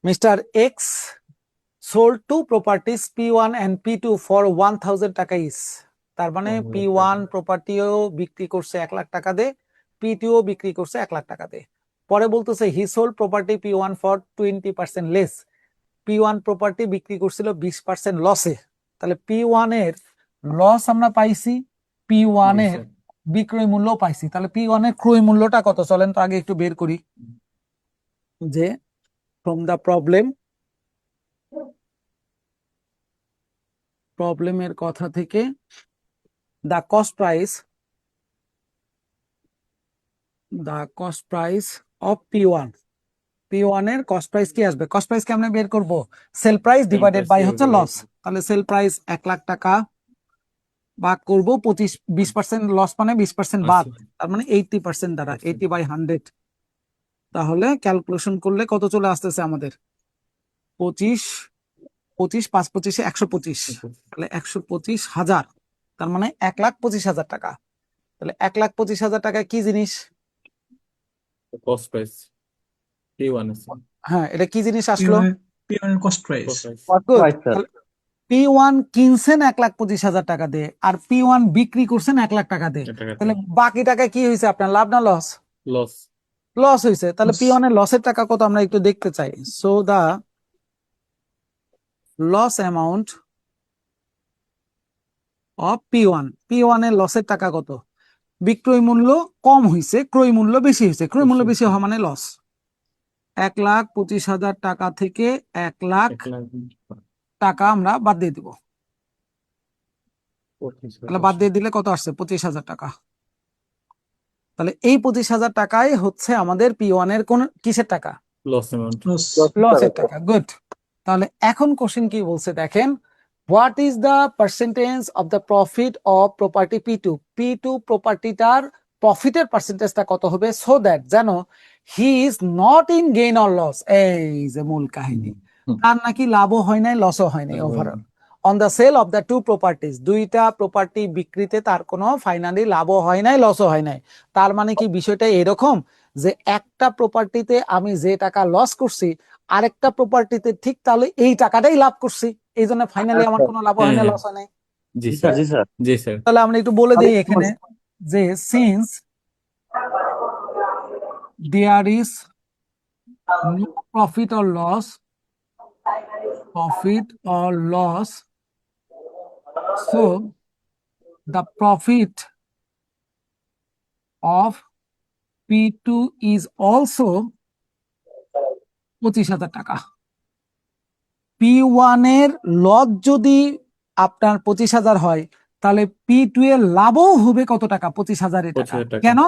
mister x sold two properties P1 and P2 for 1000 টাকা ইচ। তার মানে 1000 P1 টাকা। প্রপার্টিও বিক্রি করছে 1 লাখ টাকা দিয়ে, P2 ও বিক্রি করছে 1 লাখ টাকা দিয়ে। পরে বলতেছে he sold property P1 for 20% less. P1 property বিক্রি করছিল 20% লসে। তাহলে P1 এর লস আমরা পাইছি, P1 জি এর স্যার বিক্রয় মূল্য পাইছি। তাহলে P1 এর ক্রয় মূল্যটা কত? চলেন তো আগে একটু বের করি, যে ফ্রম দা প্রবলেমের কথা থেকে the cost price of P1, P1 এর কস্ট প্রাইস কি আসবে? কস্ট প্রাইস কেমনে বের করব? সেল প্রাইস ডিভাইডেড বাই হচ্ছে লস। তাহলে সেল প্রাইস 1 লাখ টাকা ভাগ করব 20% লস মানে 20% বাদ, তার মানে 80% দ্বারা, 80/100। তাহলে ক্যালকুলেশন করলে কত চলে আসতেছে আমাদের? 25, 5 25 125, তাহলে 125,000, তার মানে 1,25,000 টাকা। তাহলে 1,25,000 টাকা কি জিনিস? কস্ট প্রাইস P1 আছে হ্যাঁ, এটা কি জিনিস আসলো? P1 এর cost price. Cost price Good. Right, sir. তাহলে P1 কিনছেন 1,25,000 টাকা দিয়ে, আর P1 বিক্রি করছেন 1 লাখ টাকা দিয়ে। তাহলে বাকি টাকা কি হয়েছে আপনার, লাভ না লস? লস লস হয়েছে। তাহলে Loss. P1 এর লসের টাকা কত আমরা একটু দেখতে চাই। So the loss amount of P1 এর লসের টাকা কত? বিক্রয় মূল্য কম হয়েছে, ক্রয় মূল্য বেশি হয়েছে। ক্রয় মূল্য বেশি হওয়া মানে লস। 1,25,000 টাকা থেকে 1 লাখ 1 লাখ টাকা আমরা বাদ দিয়ে দিব। 25 তাহলে বাদ দিয়ে দিলে কত আসছে? 25,000 টাকা। তাহলে এই 25,000 টাকায় হচ্ছে আমাদের P1 এর কোন কিসের টাকা? Loss amount loss. লসের টাকা। গুড। তাহলে এখন কোশ্চেন কি বলছে দেখেন, what is the percentage of the profit of property P two প্রপার্টিটার প্রফিটের পার্সেন্টেজটা কত হবে, সো দ্যাট যেন he is not in gain or loss. এই যে মূল কাহিনী, তার নাকি লাভও হয় নাই লসও হয় নাই overall on the sell of the two properties, দুইটা প্রপার্টি বিক্রিতে তার কোনো ফাইনালি লাভও হয় নাই লসও হয় নাই। তার মানে কি বিষয়টা এরকম যে একটা প্রপার্টিতে আমি যে টাকা লস করছি আরেকটা প্রপার্টিতে ঠিক তাহলে এই টাকাটাই লাভ করছি, এই জন্য ফাইনালি আমার কোনো লাভ হয় না হ্যাঁ, লস হয় নাই। জি জি স্যার, স্যার, জি স্যার। জি স্যার। তাহলে আমরা একটু বলে দিই এখানে যে since there is no profit or loss so the profit of P2 is also 25,000 টাকা। P1 এর লস যদি আপনার 25,000 হয় তাহলে P2 এর লাভও হবে কত টাকা, 25,000 টাকা। 25,000 টাকা। কেন?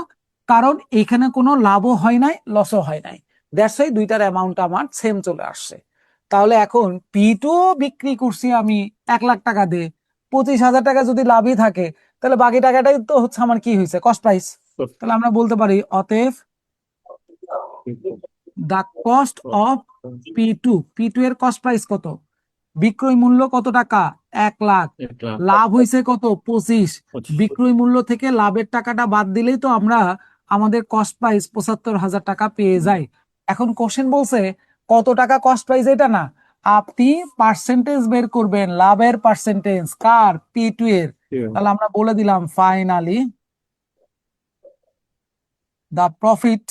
কারণ এখানে কোনো লাভও হয় নাই লসও হয় নাই, দ্যাটস ওয়াই দুইটার অ্যামাউন্ট আমার সেম চলে আসছে। তাহলে এখন P2 বিক্রি করছি আমি 1,00,000 টাকা দিয়ে, 25,000 টাকা যদি লাভই থাকে তাহলে বাকি টাকাটাই তো হচ্ছে আমার কি হয়েছে, কস্ট প্রাইস। তাহলে আমরা বলতে পারি অতএব দ্য কস্ট অফ P2 এর কস্ট প্রাইস কত, বিক্রয় মূল্য কত টাকা 1,00,000, 1,00,000, লাভ হয়েছে কত 25, 25,000। বিক্রয় মূল্য থেকে লাভের টাকাটা বাদ দিলেই তো আমরা আমাদের কস্ট প্রাইস 75,000 টাকা পেয়ে যাই। এখন কোশ্চেন বলছে কত টাকা কস্ট প্রাইস, এটা না, আপনি পার্সেন্টেজ বের করবেন, লাভের পার্সেন্টেজ কার, P2 এর। তাহলে আমরা বলে দিলাম finally the profit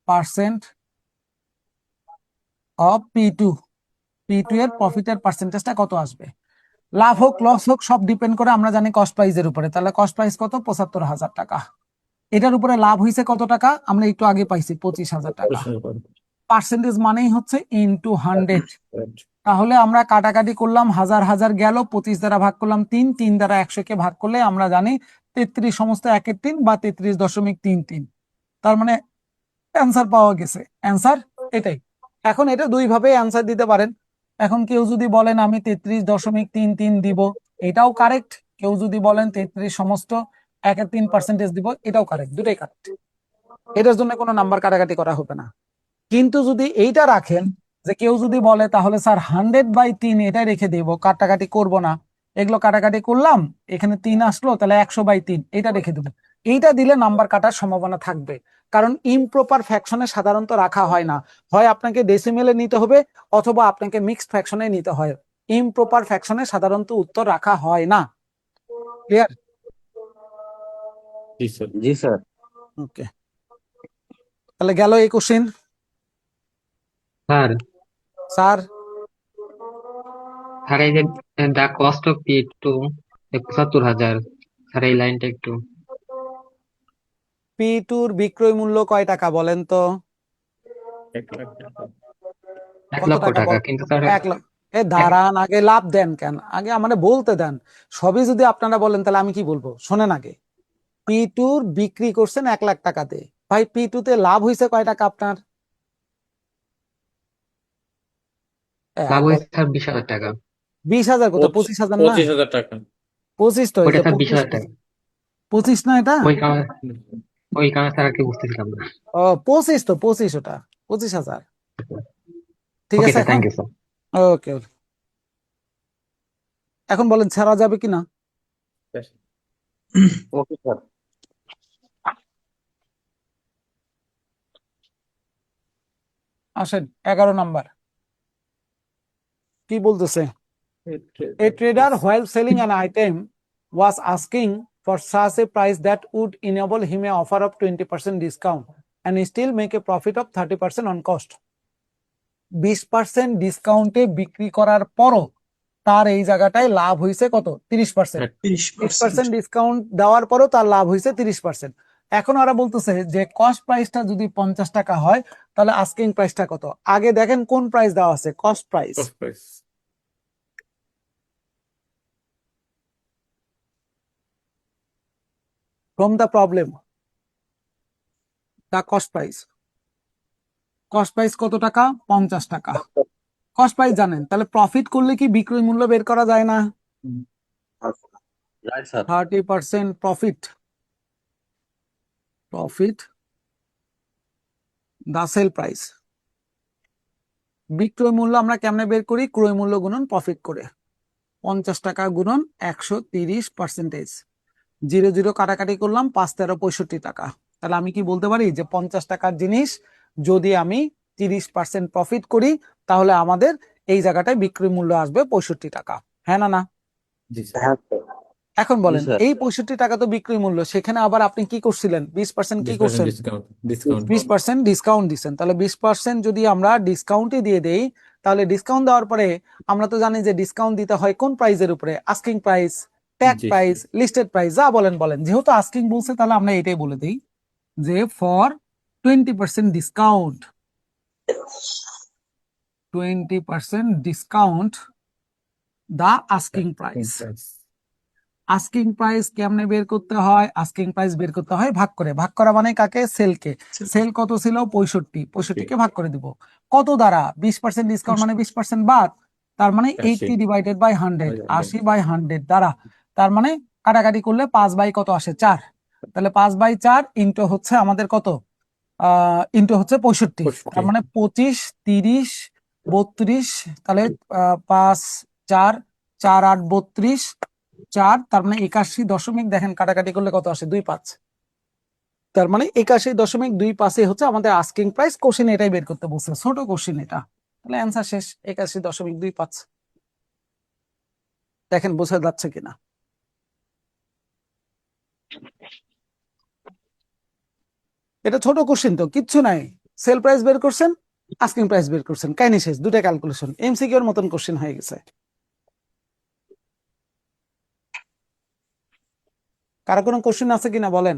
percent of P2 এর প্রফিটের পার্সেন্টেজটা কত আসবে। লাভ হোক লস হোক সব ডিপেন্ড করে আমরা জানি কস্ট প্রাইসের উপরে। তাহলে কস্ট প্রাইস কত, 75,000 টাকা। এটার উপরে লাভ হয়েছে কত টাকা, আমরা একটু আগে পাইছি 25,000 টাকা। পার্সেন্টেজ মানেই হচ্ছে ইনটু 100। তাহলে আমরা কাটাকাটি করলাম, হাজার হাজার গেল, 25 দ্বারা ভাগ করলাম 3, 3 দ্বারা 100 কে ভাগ করলে আমরা জানি 33 সমস্ত 1-এর 3 বা 33.33। তার মানে অ্যান্সার পাওয়া গেছে, অ্যান্সার এটাই। এখন এটা দুই ভাবে অ্যান্সার দিতে পারেন। এখন কেউ যদি বলেন আমি 33.33 দিব, এটাও কারেক্ট। কেউ যদি বলেন 33 সমস্ত 1/3% দিব, এটাও কারেক্ট, দুটাই কারেক্ট। এটার জন্য কোনো নাম্বার কাটাকাটি করা হবে না। কিন্তু যদি এইটা রাখেন যে কেউ যদি বলে তাহলে স্যার 100/3 এটাই রেখে দেবো, কাটাকাটি করব না, এগুলো কাটাকাটি করলাম, এখানে 3 আসলো, তাহলে 100/3 এটা রেখে দেবো, এইটা দিলে নাম্বার কাটার সম্ভাবনা থাকবে। কারণ ইমপ্রপার ফ্র্যাকশনে সাধারণত রাখা হয় না, হয় আপনাকে ডেসিমেলে নিতে হবে অথবা আপনাকে মিক্সড ফ্র্যাকশনে নিতে হয়। ইমপ্রপার ফ্র্যাকশনে সাধারণত উত্তর রাখা হয় না। ক্লিয়ার? জি স্যার। জি স্যার। ওকে, তাহলে গেল এই কোশ্চেন। স্যার স্যার স্যার এই যে দা কস্ট অফ P2 75,000, স্যার এই লাইনটা একটু P2 বিক্রয় মূল্য কয় টাকা বলেন তো, 1,00,000 টাকা। 1 কত লক্ষ টাকা টাকা বল, কিন্তু স্যার 1,00,000। দাঁড়ান, আগে লাভ দেন কেন, আগে আমাদের বলতে দেন। সবই যদি আপনারা বলেন তাহলে আমি কি বলবো, শোনেন আগে। P2 বিক্রি করছেন 1,00,000 টাকাতে, ভাই P2 তে লাভ হয়েছে কয় টাকা আপনার, লাভ হয়েছে স্যার 20,000 টাকা। 20,000 কোথায়, 25,000 না, 25,000 টাকা। 25 তো, এই ওইটা যে স্যার 25 20,000 টাকা। 25 না এটা, ওই কারণে স্যার আর কি বুঝতেছিলাম না। ও 25 তো, 25 ওটা 25,000। ঠিক ওকে আছে স্যার, এখন, থ্যাংক ইউ স্যার। ওকে, এখন বলেন ছাড়া যাবে কিনা। Okay sir. আসেন 11 নাম্বার কি বলতেছে। A trader, while selling an item, was asking for such a price that would enable him a offer of 20% discount and still make a profit of 30% on cost. 20% ডিসকাউন্টে বিক্রি করার পরও তার এই জায়গাটায় লাভ হয়েছে কত, 30%। 30% ডিসকাউন্ট দেওয়ার পরও তার লাভ হয়েছে 30%। এখন ওরা বলতেছে যে কস্ট প্রাইসটা যদি 50 টাকা হয় তাহলে আস্কিং প্রাইসটা কত। আগে দেখেন কোন প্রাইস দেওয়া আছে, cost price. Cost price. From the problem, the cost price. Cost price কত টাকা? 50 টাকা। কস্ট প্রাইস জানেন, তাহলে প্রফিট করলে কি বিক্রয় মূল্য বের করা যায় না? Right sir. 30% profit, profit the sell price. বিক্রয় মূল্য আমরা কেমনে বের করি? ক্রয় মূল্য গুণন প্রফিট করে। 50 টাকা গুণন 130%। 0 0 কাটাকাটি করলাম, 5 13 65 টাকা। তাহলে আমি কি বলতে পারি যে 50 টাকার জিনিস যদি আমি 30% প্রফিট করি তাহলে আমাদের এই জায়গাটায় বিক্রয় মূল্য আসবে 65 টাকা। হ্যাঁ না? জি স্যার। হ্যাঁ স্যার। এখন জি বলেন, স্যার। এই 65 টাকা তো বিক্রয় মূল্য, সেখানে আবার আপনি কি করছিলেন? 20% কি করছেন? ডিসকাউন্ট 20% ডিসকাউন্ট দিচ্ছেন। তাহলে 20% যদি আমরা ডিসকাউন্টে দিয়ে দেই, তাহলে ডিসকাউন্ট দেওয়ার পরে আমরা তো জানি যে ডিসকাউন্ট দিতে হয় কোন প্রাইসের উপরে? আস্কিং প্রাইস, ট্যাগ জি। প্রাইস, লিস্টেড প্রাইস, যা বলেন বলেন। যেহেতু আস্কিং বলছে তাহলে আমরা এটাই বলে দিই যে for 20% discount, 20% discount the asking price. Asking price কেমনে বের করতে হয়? আস্কিং প্রাইস বের করতে হয় ভাগ করে। ভাগ করা মানে কাকে? সেলকে। সেল কত ছিল? 65 কে ভাগ করে দিব কত দ্বারা? 20% ডিসকাউন্ট মানে 20% বাদ, তার মানে 80 ডিভাইডেড বাই 100, 80 বাই 100 দ্বারা। তার মানে কাটাকাটি করলে 5 বাই কত আসে? 4। তাহলে 5 বাই 4 ইন্টু হচ্ছে আমাদের কত? ইন্টু হচ্ছে 65। তার মানে 25 30 32। তাহলে 5 4 4 8 32 4, তার মানে 81 দশমিক, দেখেন কাটাকাটি করলে কত আসে? 25। তার মানে 81.25 হচ্ছে আমাদের আস্কিং প্রাইস। কোশ্চেন এটাই বের করতে বলছে, ছোট কোশ্চেন এটা। তাহলে অ্যান্সার শেষ, 81.25। দেখেন বোঝা যাচ্ছে কিনা। এটা ছোট কোশ্চেন তো, কিচ্ছু নাই। সেল প্রাইস বের করছেন, আস্কিং প্রাইস বের করছেন, কাহিনী শেষ। দুটা ক্যালকুলেশন, এমসিকিউর মতন কোশ্চেন হয়ে গেছে। কারো কোনো কোশ্চেন আছে কিনা বলেন?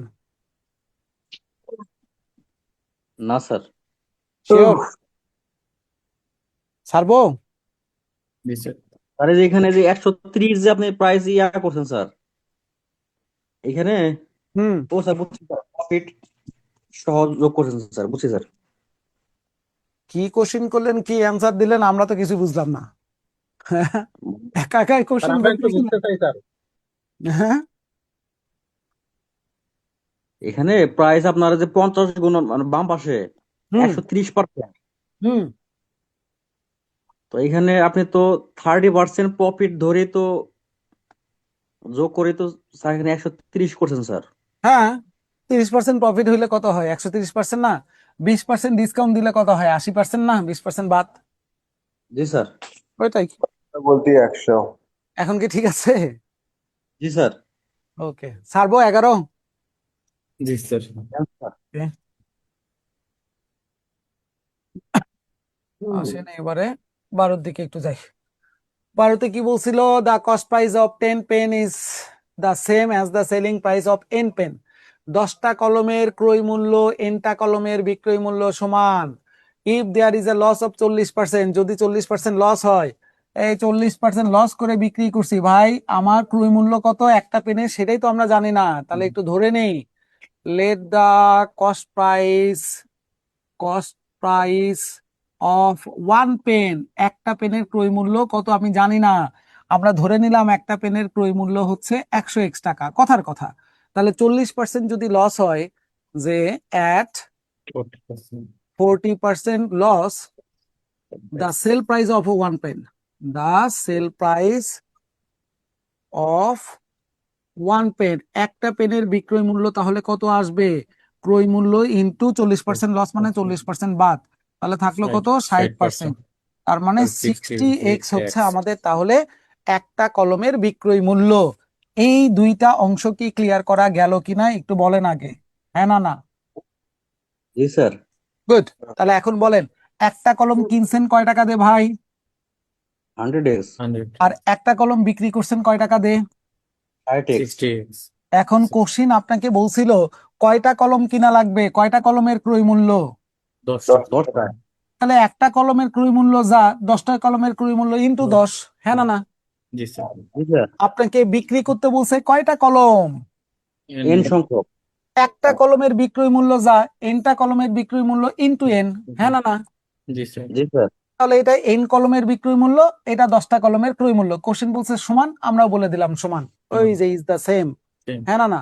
না স্যার। শিওর? ছাড়বো? জি স্যার। স্যার এই যে এখানে যে 130 যে আপনি প্রাইস ইয়া করছেন স্যার, এখানে হুম। ও স্যার বুঝছি স্যার, প্রফিট সহজ যোগ করছেন স্যার, বুঝছি স্যার। কি কোশ্চেন করলেন, কি অ্যান্সার দিলেন, আমরা তো কিছু বুঝলাম না। একা একাই কোশ্চেন করতেছি না। হ্যাঁ, এখানে প্রাইস আপনার যে 50 গুণ মানে বাম পাশে হুম 130%। হুম। তো এখানে আপনি তো 30% প্রফিট ধরে তো যোগ করে তো স্যার এখানে 130 করছেন স্যার। হ্যাঁ, 30% প্রফিট হইলে কত হয়? 130% না? 20% ডিসকাউন্ট দিলে কত হয়? 80% না? 20% বাদ, জি স্যার। ওইটাই। বলতে 100। এখন কি ঠিক আছে? জি স্যার। ওকে, ছাড়বো 11? জি স্যার। আসেন এবারে 12 দিকে একটু যাই। 12তে কি বলছিল? The cost price of 10 pen is the same as the selling price of n pen. 10টা কলমের ক্রয় মূল্য nটা কলমের বিক্রয় মূল্য সমান। If there is a loss of 40%, যদি 40% লস হয়, এই 40% লস করে বিক্রি করছি ভাই, আমার ক্রয় মূল্য কত একটা পেনের সেটাই তো আমরা জানি না। তাহলে একটু ধরে নেই, let the cost price of 1 pen, একটা পেনের ক্রয় মূল্য কত আমি জানি না, আমরা ধরে নিলাম একটা পেনের ক্রয় মূল্য হচ্ছে 100x টাকা, কথার কথা। তাহলে 40% যদি লস হয়, যে at 40% লস, the sale price of 1 pen, the sale price of 1 pen, একটা পেনের বিক্রয় মূল্য তাহলে কত আসবে? ক্রয় মূল্য ইন্টু 40% লস মানে 40% বাদ, তাহলে থাকলো কত? 60%। তার মানে 60x হচ্ছে আমাদের তাহলে একটা কলমের বিক্রয় মূল্য। এই দুইটা অংশ কি ক্লিয়ার করা গেল কিনা একটু বলেন আগে, হ্যাঁ না? জি স্যার। গুড। তাহলে এখন বলেন, একটা কলম কিনছেন কয় টাকা দে ভাই? 100x। আর একটা কলম বিক্রি করছেন কয় টাকা দে? 60x। এখন কোশ্চিন আপনাকে বলছিল কয়টা কলম কিনা লাগবে, কয়টা কলমের ক্রয় মূল্য? 10টা। তাহলে একটা কলমের ক্রয় মূল্য যা, 10টা কলমের ক্রয় মূল্য ইন্টু 10, হ্যাঁ না? জি স্যার। জি স্যার। আপনাকে বিক্রি করতে বলছে কয়টা কলম? n সংখ্যক। একটা কলমের বিক্রয় মূল্য যা এনটা কলমের বিক্রয় মূল্য ইনটু এন, হ্যাঁ না? জি স্যার। জি স্যার। তাহলে এটা এন কলমের বিক্রয় মূল্য, এটা 10টা কলমের ক্রয় মূল্য। কোশ্চেন বলছে সমান, আমরাও বলে দিলাম সমান, ওই যে ইজ দ্য সেম, Same. হ্যাঁ না?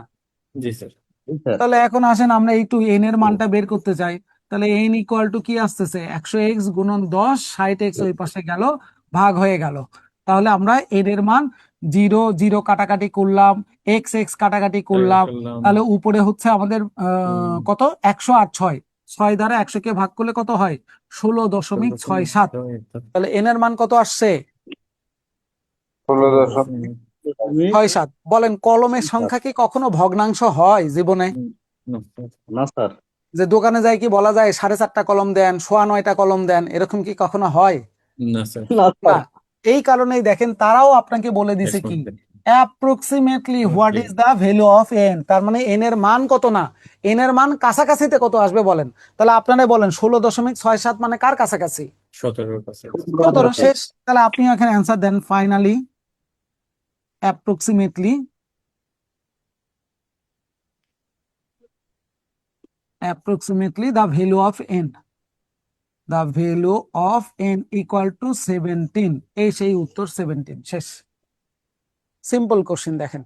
জি স্যার। জি স্যার। তাহলে এখন আসেন আমরা একটু এন এর মানটা বের করতে চাই। তাহলে এন ইকুয়াল টু কি আসতেছে, 100x গুণন 10, 60x ওই পাশে গেল, ভাগ হয়ে গেল। তাহলে আমরা এন এর মান 0 0 কাটাকাটি করলাম, এক্স এক্স কাটাকাটি করলাম, তাহলে উপরে হচ্ছে আমাদের কত, 100 আর 6, 6 দ্বারা 100 কে ভাগ করলে কত হয়, 16.67। তাহলে এন এর মান কত আসছে, 67। বলেন কলমের সংখ্যা কি কখনো ভগ্নাংশ হয় জীবনে? না স্যার। যে দোকানে যায় কি বলা যায় 4.5টা কলম দেন, 9.25টা কলম দেন, এরকম কি কখনো হয়? না স্যার। না না। স্যার। এই কারণেই দেখেন তারাও আপনাকে বলে দিছে কি, approximately what is the value of N, তার মানে এন এর মান কত না, এন এর মান কাছাকাছিতে কত আসবে বলেন। তাহলে আপনারাই বলেন 16.67 মানে কার কাছাকাছি, 17 কাছে। 17। শেষ। তাহলে আপনি এখানে অ্যান্সার দেন finally approximately the value of n, the value of n equal to 17, এই সেই উত্তর 17। শেষ। সিম্পল কোশ্চেন দেখেন,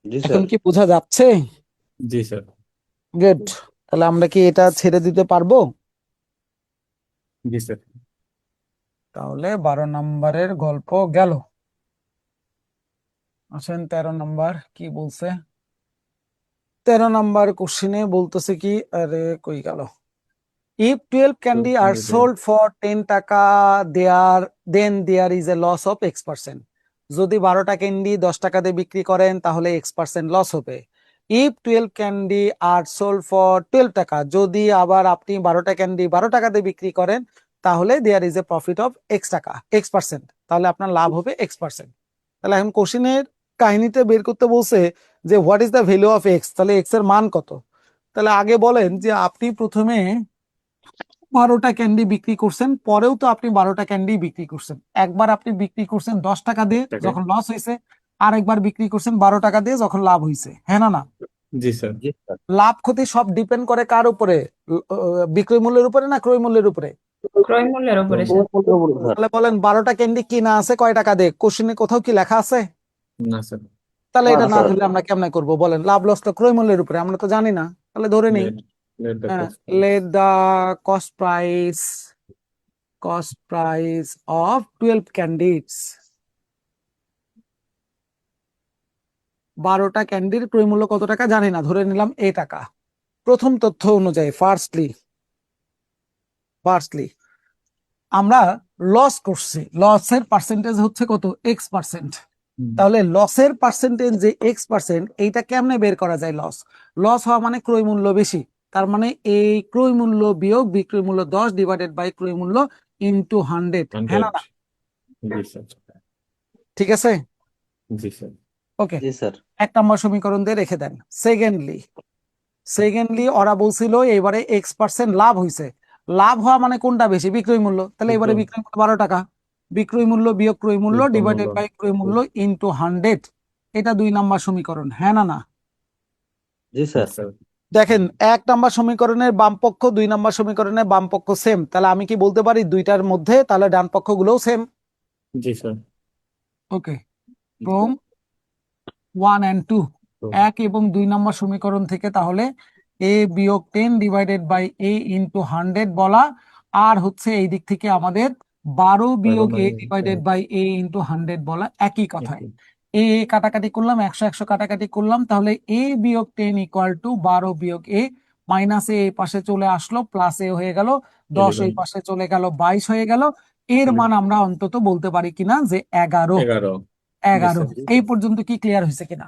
জি এখন স্যার। কি বোঝা যাচ্ছে? জি স্যার। গুড। তাহলে আমরা কি এটা ছেড়ে দিতে পারবো? জি স্যার। তাহলে 12 নম্বরের গল্প গেল। আসেন 13 নম্বর কি বলছে। 13 নম্বর কোশ্চেনে বলতেছে কি, আরে কই গেল, if 12 candy are sold for 10 টাকা then there is a loss of x%। যদি 12টা ক্যান্ডি 10 টাকা দিয়ে বিক্রি করেন তাহলে x% লস হবে। if 12 candy are sold for 12 টাকা, যদি আবার আপনি 12টা ক্যান্ডি 12 টাকা দিয়ে বিক্রি করেন তাহলে there is a profit of x টাকা, x%, তাহলে আপনার লাভ হবে x%। তাহলে এখন কোশ্চেনের কাহিনীতে বের করতে বলছে যে what is the value of x, তাহলে x এর মান কত। তাহলে আগে বলেন যে আপনি প্রথমে 12টা ক্যান্ডি বিক্রি করছেন, পরেও তো আপনি 12টা ক্যান্ডি বিক্রি করছেন। একবার আপনি বিক্রি করছেন 10 টাকা দিয়ে যখন লস হয়েছে, আর একবার বিক্রি করছেন 12 টাকা দিয়ে যখন লাভ হয়েছে, হ্যাঁ না? জি স্যার। জি স্যার। লাভ ক্ষতি সব ডিপেন্ড করে কার উপরে, বিক্রয় মূল্যের উপরে না ক্রয় মূল্যের উপরে? ক্রয় মূল্যের উপরে স্যার। স্যার। তাহলে বলেন 12টা ক্যান্ডি কিনা আছে কয় টাকা দিয়ে, কোশ্চেনে কোথাও কি লেখা আছে? না স্যার। তাহলে এটা না, না স্যার। ধরলে আমরা কেমনে করব বলেন, লাভ লস তো ক্রয় মূল্যের উপরে, আমরা তো জানি না। তাহলে ধরে নেই, Let the হ্যাঁ, cost price. let the cost price of 12 candies, 12টা ক্যান্ডির ক্রয় মূল্য কত টাকা জানি না, ধরে নিলাম এ টাকা। প্রথম তথ্য অনুযায়ী ফার্স্টলি আমরা লস করছি, লসের পার্সেন্টেজ হচ্ছে কত, x%। তাহলে লসের পার্সেন্টেজ যে x%, এইটা কেমনে বের করা যায়? লস হওয়া মানে ক্রয় মূল্য বেশি, তার মানে এই ক্রয় মূল্য বিয়োগ বিক্রয় মূল্য 10 ডিভাইডেড বাই ক্রয় মূল্য ইনটু 100, হ্যাঁ না? 100 জি স্যার। ঠিক আছে, জি স্যার। ওকে। জি স্যার। 1 নম্বর সমীকরণ দিয়ে রেখে দেন। সেকেন্ডলি ওরা বলছিল এবারে x% লাভ হয়েছে, লাভ হওয়া মানে কোনটা বেশি, বিক্রয় মূল্য। তাহলে এবারে বিক্রয় মূল্য 12 টাকা, বিক্রয় মূল্য বিয়োগ ক্রয় মূল্য বিক্রয় ডিভাইডেড মূল্য। বাই ক্রয় মূল্য ইনটু 100, এটা 2 নম্বর সমীকরণ, হ্যাঁ না? জি স্যার। স্যার। দেখেন 1 নম্বর সমীকরণের বাম পক্ষ 2 নম্বর সমীকরণের বাম পক্ষ সেম, তাহলে আমি কি বলতে পারি দুইটার মধ্যে তাহলে ডান পক্ষ গুলোও same. G sir. Okay, from 1 and 2, 1 এবং 2 নম্বর সমীকরণ থেকে তাহলে a বিয়োগ 10 ডিভাইডেড বাই a ইনটু 100 বলা, আর হচ্ছে এই দিক থেকে আমাদের 12 বিয়োগ a divided by a into 100 বলা, একই কথায়। a কাটাকাটি করলাম, 100 100 কাটাকাটি করলাম, তাহলে a বিয়োগ 10 ইকুয়াল টু 12 বিয়োগ a, মাইনাস a এই পাশে চলে আসলো, প্লাস a হয়ে গেল, 10 ওই পাশে চলে গেল, 22 হয়ে গেল। এর মান আমরা অন্তত বলতে পারি কিনা যে 11। 11 এই পর্যন্ত কি ক্লিয়ার হয়েছে কিনা?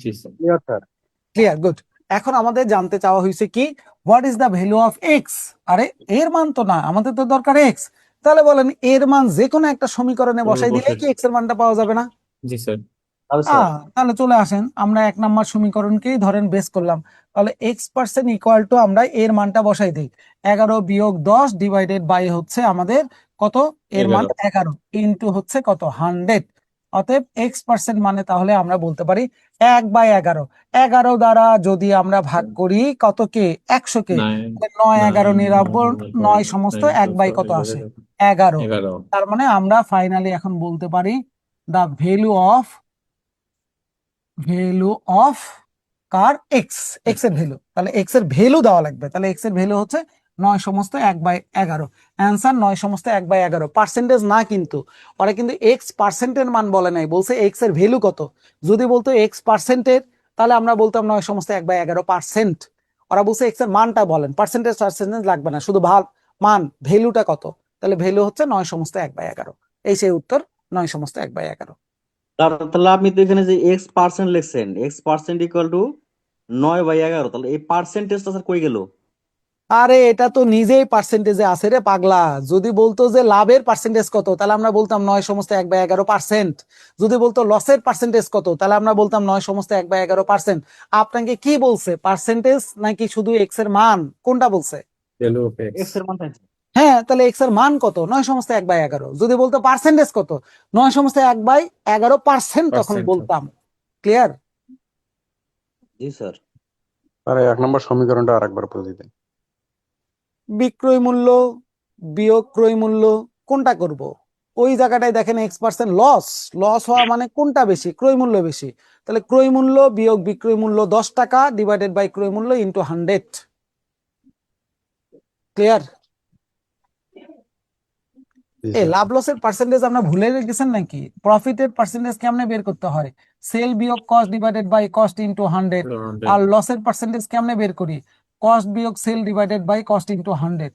জি sir. Clear sir. Clear, good. এখন আমাদের জানতে চাওয়া হয়েছে কি, what is the value of X. আরে এর মান তো না, আমাদের তো দরকার এক্স। তাহলে বলেন এর মান যে কোনো একটা সমীকরণে বসাই দিলে কি এক্স এর মানটা পাওয়া যাবে না? জি স্যার। তাহলে চলে আসেন, আমরা 1 নম্বর সমীকরণকেই ধরেন বেস করলাম, তাহলে x% ইকুয়াল টু আমরা এর মানটা বসাই দিই, 11 বিয়োগ 10 ডিভাইডেড বাই হচ্ছে আমাদের কত, এর মান 11 ইনটু হচ্ছে কত, 100। অতএব x% মানে তাহলে আমরা বলতে পারি 1/11। 11 দ্বারা যদি আমরা ভাগ করি কতকে, 100-কে, 9 9 11 90, 9 সমস্ত 1 কত আসে, 11। 11 তার মানে আমরা ফাইনালি এখন বলতে পারি the value of car x এর ভ্যালু, তাহলে এক্স এর ভ্যালু দেওয়া লাগবে, তাহলে এক্স এর ভ্যালু হচ্ছে 9 সমস্ত 1/11। অ্যান্সার 9 সমস্ত 1/11, পার্সেন্টেজ না কিন্তু, ওরা কিন্তু এক্স পার্সেন্টের মান বলে নাই, বলছে এক্স এর ভ্যালু কত। যদি বলতো এক্স পার্সেন্টের তাহলে আমরা বলতাম 9 সমস্ত 1/11%। ওরা বলছে এক্স এর মানটা বলেন, পার্সেন্টেজ লাগবে না, শুধু মান ভ্যালুটা কত, তাহলে ভ্যালু হচ্ছে 9 সমস্ত 1/11। এই সেই উত্তর, 9 সমস্ত 1/11। তাহলে আপনি তো এখানে যে x% লিখছেন, x% ইকুয়াল টু 9/11, তাহলে এই পার্সেন্টেজটা স্যার কই গেল? আরে এটা তো নিজেই পার্সেন্টেজে আছে রে পাগলা। যদি বলতো যে লাভের পার্সেন্টেজ কত তাহলে আমরা বলতাম 9 সমস্ত 1/11%। যদি বলতো লসের পার্সেন্টেজ কত তাহলে আমরা বলতাম 9 সমস্ত 1/11%। আপনাকে কি বলছে, পার্সেন্টেজ নাকি শুধু এক্স এর মান, কোনটা বলছে? Value of x x. এর মান চাইছে। হ্যাঁ, তাহলে এক্স এর মান কত, 9 সমস্ত 1/11। যদি বলতো পার্সেন্টেজ কত, 9 সমস্ত 1/11%, তখন পার্সেন্ট। বলতাম। ক্লিয়ার? জি স্যার। স্যার 1 নম্বর সমীকরণটা আরেকবার পড়ে দিতেন। বিক্রয় মূল্য বিয়োগ ক্রয় মূল্য কোনটা করব? ওই জায়গাটায় দেখেন x% লস হওয়া মানে কোনটা বেশি, ক্রয় মূল্য বেশি, তাহলে ক্রয় মূল্য বিয়োগ বিক্রয় মূল্য 10 টাকা ডিভাইডেড বাই ক্রয় মূল্য ইন্টু 100। ক্লিয়ার? জি এই স্যার। লাভ লসের পার্সেন্টেজ আমরা ভুলে গেছেন নাকি? প্রফিটের পার্সেন্টেজ কেমনে বের করতে হয়? সেল বিয়োগ cost divided by cost into 100। আর লসের পার্সেন্টেজ কেমনে বের করি? কস্ট বিয়োগ sell divided by cost into 100।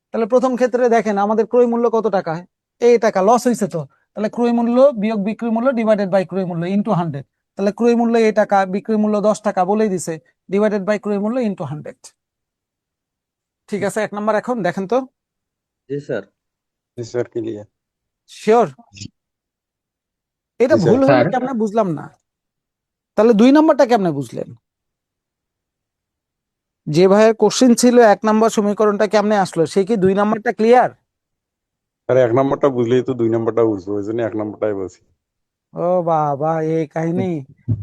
তাহলে প্রথম ক্ষেত্রে দেখেন আমাদের ক্রয় মূল্য কত টাকা, এই টাকা লস হয়েছে, তো তাহলে ক্রয় মূল্য বিয়োগ বিক্রয় মূল্য ডিভাইডেড বাই ক্রয় মূল্য ইন্টু 100। তাহলে ক্রয় মূল্য এই টাকা, বিক্রয় মূল্য 10 টাকা বলেই দিছে, ডিভাইডেড বাই ক্রয় মূল্য ইন্টু 100। ঠিক আছে, 1 নাম্বার এখন দেখেন তো। জি স্যার। জি স্যার, ক্লিয়ার। শিওর? এটা জি স্যার। ভুল হলো স্যার কেমনে বুঝলাম না। তাহলে 2 নাম্বারটা কেমনে বুঝলেন? যে ভাইয়ের কোশ্চেন ছিল 1 নাম্বার সমীকরণটা কেমনে আসলো, সে কি 2 নাম্বারটা ক্লিয়ার? স্যার 1 নম্বরটা বুঝলেই তো 2 নম্বরটা বুঝবো, ওই জন্য 1 নম্বরটাই বলছি। ও বাবা, এই কাহিনী।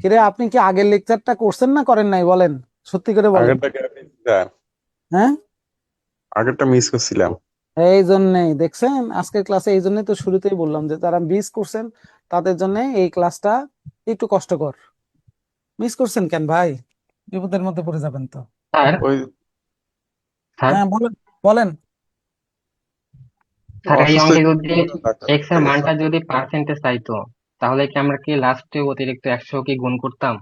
কিরে, আপনি কি আগের লেকচারটা করছেন না করেন নাই বলেন, সত্যি করে বলেন। আগেরটাকে স্যার, হ্যাঁ, আগেরটা মিস করছিলাম। এই জন্যই দেখছেন আজকের ক্লাসে, এই জন্যই তো শুরুতেই বললাম যে যারা মিস করছেন তাদের জন্য এই ক্লাসটা একটু কষ্টকর। মিস করছেন কেন ভাই? বিপদের মধ্যে পড়ে যাবেন তো। স্যার ওই স্যার হ্যাঁ বলেন বলেন। স্যার এই অসুস্থ অঙ্কে যদি ডাক্তার এক্স এর মানটা যদি পার্সেন্টেজ চাইতো তাহলে কি আমরা কি লাস্টে অতিরিক্ত 100 কি গুণ করতাম?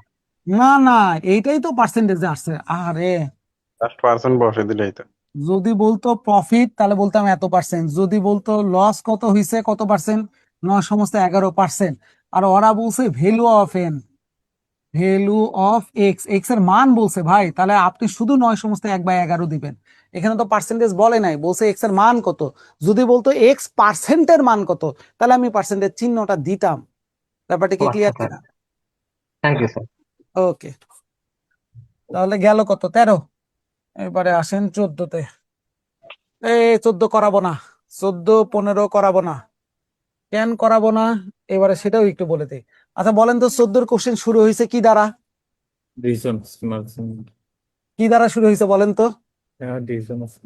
না না, এইটাই তো পার্সেন্টেজে আসছে। আরে লাস্ট পার্সেন্ট বসে দিলেই তো। যদি বলতো প্রফিট তাহলে বলতাম এত পার্সেন্ট, যদি বলতো লস কত হয়েছে কত পার্সেন্ট, 9 সমস্ত 11%। আর ওরা বলছে ভ্যালু অফ এক্স এর মান বলছে ভাই, তাহলে আপনি শুধু 9 সমস্ত 1/11 দিবেন। এখানে তো পার্সেন্টেজ বলে নাই, বলছে এক্স এর মান কত। যদি বলতো এক্স পার্সেন্টের মান কত তাহলে আমি পার্সেন্টের চিহ্নটা দিতাম। ব্যাপারটা ও কি আচ্ছা ক্লিয়ার স্যার, কিনা? Thank you sir. ওকে, তাহলে গেল কত, 13। এবারে আসেন 14তে। এই 14 করাবো না, 14 15 করাবো না। কেন করাবো না এবারে সেটাও একটু বলে দিই। আচ্ছা বলেন তো, 14 কোশ্চেন শুরু হয়েছে কি দ্বারা? ডিসঅনেস্ট। কি দ্বারা শুরু হয়েছে বলেন তো? ডিসঅনেস্ট।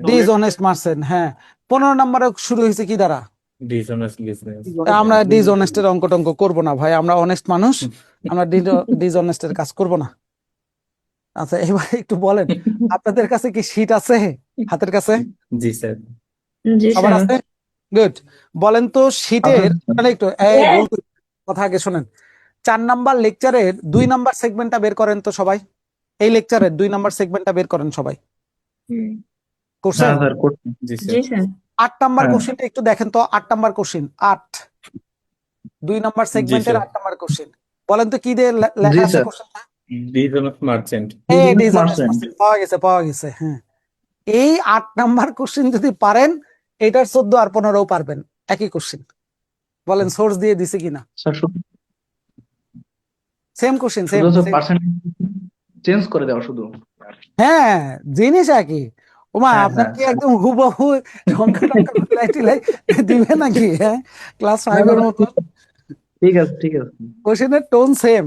ডিসঅনেস্ট মার্চেন্ট, হ্যাঁ। 15 নম্বরে শুরু হয়েছে কি দ্বারা? Dishonest business. আমরা ডিসঅনেস্টের অঙ্ক টঙ্ক করবো না ভাই, আমরা অনেস্ট মানুষ, আমরা ডিসঅনেস্টের কাজ করব না। আচ্ছা এবার একটু বলেন, আপনাদের কাছে কি শীট আছে হাতের কাছে? জি স্যার। জি সবার স্যার। আছে? গুড। বলেন তো শীটের, মানে একটু এই বলতে কথা আগে শোনেন। 4 নাম্বার লেকচারের 2 নাম্বার সেগমেন্টটা বের করেন তো সবাই। এই লেকচারের 2 নাম্বার সেগমেন্টটা বের করেন সবাই। করছেন? জি জি স্যার। স্যার। 8 নাম্বার কোশ্চেনটা একটু দেখেন তো, 8 নাম্বার কোশ্চেন, 8 2 নাম্বার সেগমেন্টের স্যার। 8 number question. বলেন তো কি দিয়ে লেখা আছে কোশ্চেনটা? Dishonest merchant. এই ডিসঅনেস্ট মার্চেন্ট, পাওয়া গেছে হ্যাঁ। এই 8 নাম্বার কোশ্চেন যদি পারেন, এটার 14 আর 15ও পারবেন, একই কোশ্চেন। বলেন সোর্স দিয়ে দিছে কিনা? Same question, same. চেঞ্জ করে দেওয়া শুধু। হ্যাঁ, জিনিস একই। ওমা, হ্যাঁ, আপনার হ্যাঁ। কি একদম হুবহু সংখ্যা টংখ্যা মিলাই টিলাই দিবে নাকি? হ্যাঁ, ক্লাস 5 এর মতো। ঠিক আছে, ঠিক আছে। কোশ্চেনের টোন সেম,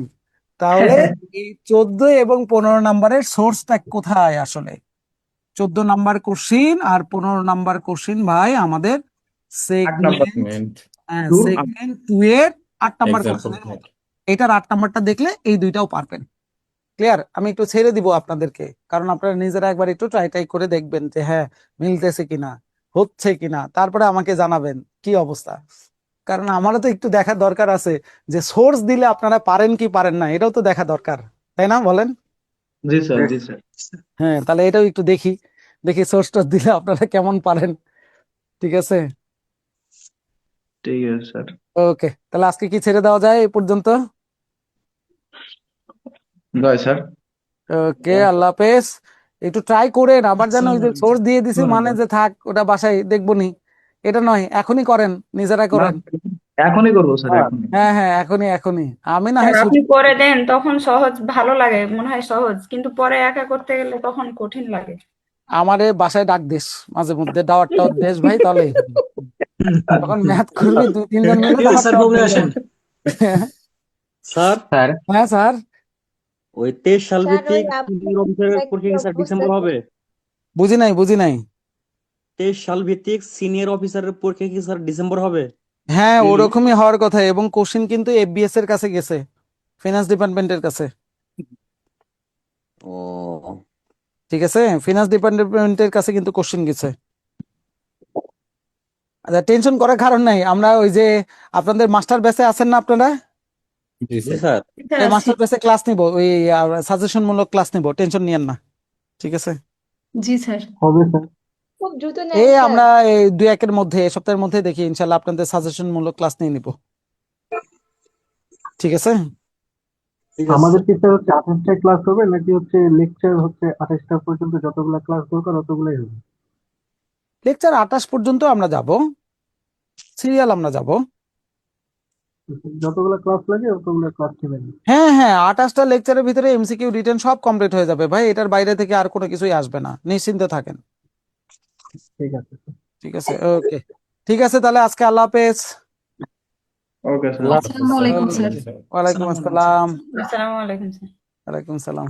তাহলে এই 14 এবং 15 নাম্বারের সোর্সটা কোথায় আসলে? 14 নাম্বার কোশ্চিন আর 15 নাম্বার কোশ্চিন ভাই আমাদের 8 নাম্বার। Segment Two. সেগমেন্ট 2 এর 8 নাম্বার Example কোশ্চেনের set. মতো। এটার 8 নাম্বারটা দেখলে এই দুইটাও পারবেন। ক্লিয়ার? আমি একটু ছেড়ে দিব আপনাদেরকে, কারণ আপনারা নিজেরা একবার একটু ট্রাই করে দেখবেন যে হ্যাঁ মিলতেছে কিনা, হচ্ছে কিনা, তারপরে আমাকে জানাবেন কি অবস্থা। কারণ আমারও তো একটু দেখার দরকার আছে যে সোর্স দিলে আপনারা পারেন কি পারেন না, এটাও তো দেখা দরকার, তাই না বলেন? জি স্যার, জি স্যার। হ্যাঁ, তাহলে এটাও একটু দেখি সোর্সটা দিলে আপনারা কেমন পারেন। ঠিক আছে, ঠিক আছে স্যার। ওকে, তাহলে আজকে কি ছেড়ে দেওয়া যায় এই পর্যন্ত? জয় স্যার। ওকে, আল্লাহ হাফেজ। একটু ট্রাই করেন, আবার যেন ওই যে সোর্স দিয়ে দিছি মানে যে থাক ওটা বাসায় দেখবনি, এটা নয়, এখনই করেন, নিজেরা না, করেন। এখনই করবো স্যার, এখনই। হ্যাঁ হ্যাঁ, এখনই আমি না হয় স্যার, আপনি করে দেন, তখন সহজ ভালো লাগে, মনে হয় সহজ, কিন্তু পরে একা করতে গেলে তখন কঠিন লাগে। আমারে বাসায় ডাক দিস মাঝে মধ্যে, দাওয়াত টাওয়াত দেশ ভাই, তাহলে তখন ম্যাথ করবি 2-3 জন মিলে ঠিক আছে দাওয়াত স্যার, টাওয়াত বলে দেব। আসেন। স্যার, স্যার হ্যাঁ স্যার, ওই 23 সাল স্যার, ভিত্তিক ওই সিনিয়র অফিসারের পরীক্ষা কি স্যার ডিসেম্বর হবে? বুঝি নাই 23 সাল ভিত্তিক সিনিয়র অফিসারের পরীক্ষা কি স্যার ডিসেম্বর হবে? হ্যাঁ Really? ওরকমই হওয়ার কথা, এবং কোশ্চিন কিন্তু এফবিএস এর কাছে গেছে, ফিনান্স ডিপার্টমেন্টের কাছে। ও, ঠিক আছে, ফিনান্স ডিপার্টমেন্টের কাছে কিন্তু কোশ্চিন গেছে। আচ্ছা, টেনশন করার কারণ নাই, আমরা ওই যে আপনাদের মাস্টার ব্যাচে আছেন না আপনারা, জি জি স্যার। স্যার। এই মাস্টার ব্যাচে ক্লাস নিব, ওই সাজেশন মূলক ক্লাস নিব, টেনশন নিয়েন না। ঠিক আছে, জি স্যার। হবে স্যার। খুব দ্রুত নেন এই স্যার। আমরা এই 2-1 মধ্যে, এই সপ্তাহের মধ্যে দেখি ইনশাল্লাহ আপনাদের সাজেশন মূলক ক্লাস নিয়ে নিব। ঠিক আছে, ঠিক আছে আমাদের কি স্যার হচ্ছে 28টা ক্লাস হবে নাকি হচ্ছে লেকচার হচ্ছে 28টা পর্যন্ত যতগুলা ক্লাস দরকার ততগুলাই হবে? লেকচার 28 পর্যন্ত আমরা যাব, সিরিয়াল আমরা যাব। যতগুলা ক্লাস লাগে ততগুলা ক্লাস নেবেন? হ্যাঁ হ্যাঁ, 28টা লেকচারের ভিতরে এমসিকিউ রিটেন সব কমপ্লিট হয়ে যাবে ভাই, এটার বাইরে থেকে আর কোনো কিছুই আসবে না, নিশ্চিন্তে থাকেন। ঠিক আছে। ঠিক আছে, ওকে, ঠিক আছে, তাহলে আজকে আল্লাহ হাফেজ। Okay sir. আল্লাহ আসসালামু আলাইকুম স্যার। ওয়ালাইকুম আসসালামু আলাইকুম। আসসালাম। আসসালামু আলাইকুম স্যার। ওয়ালাইকুম সালাম।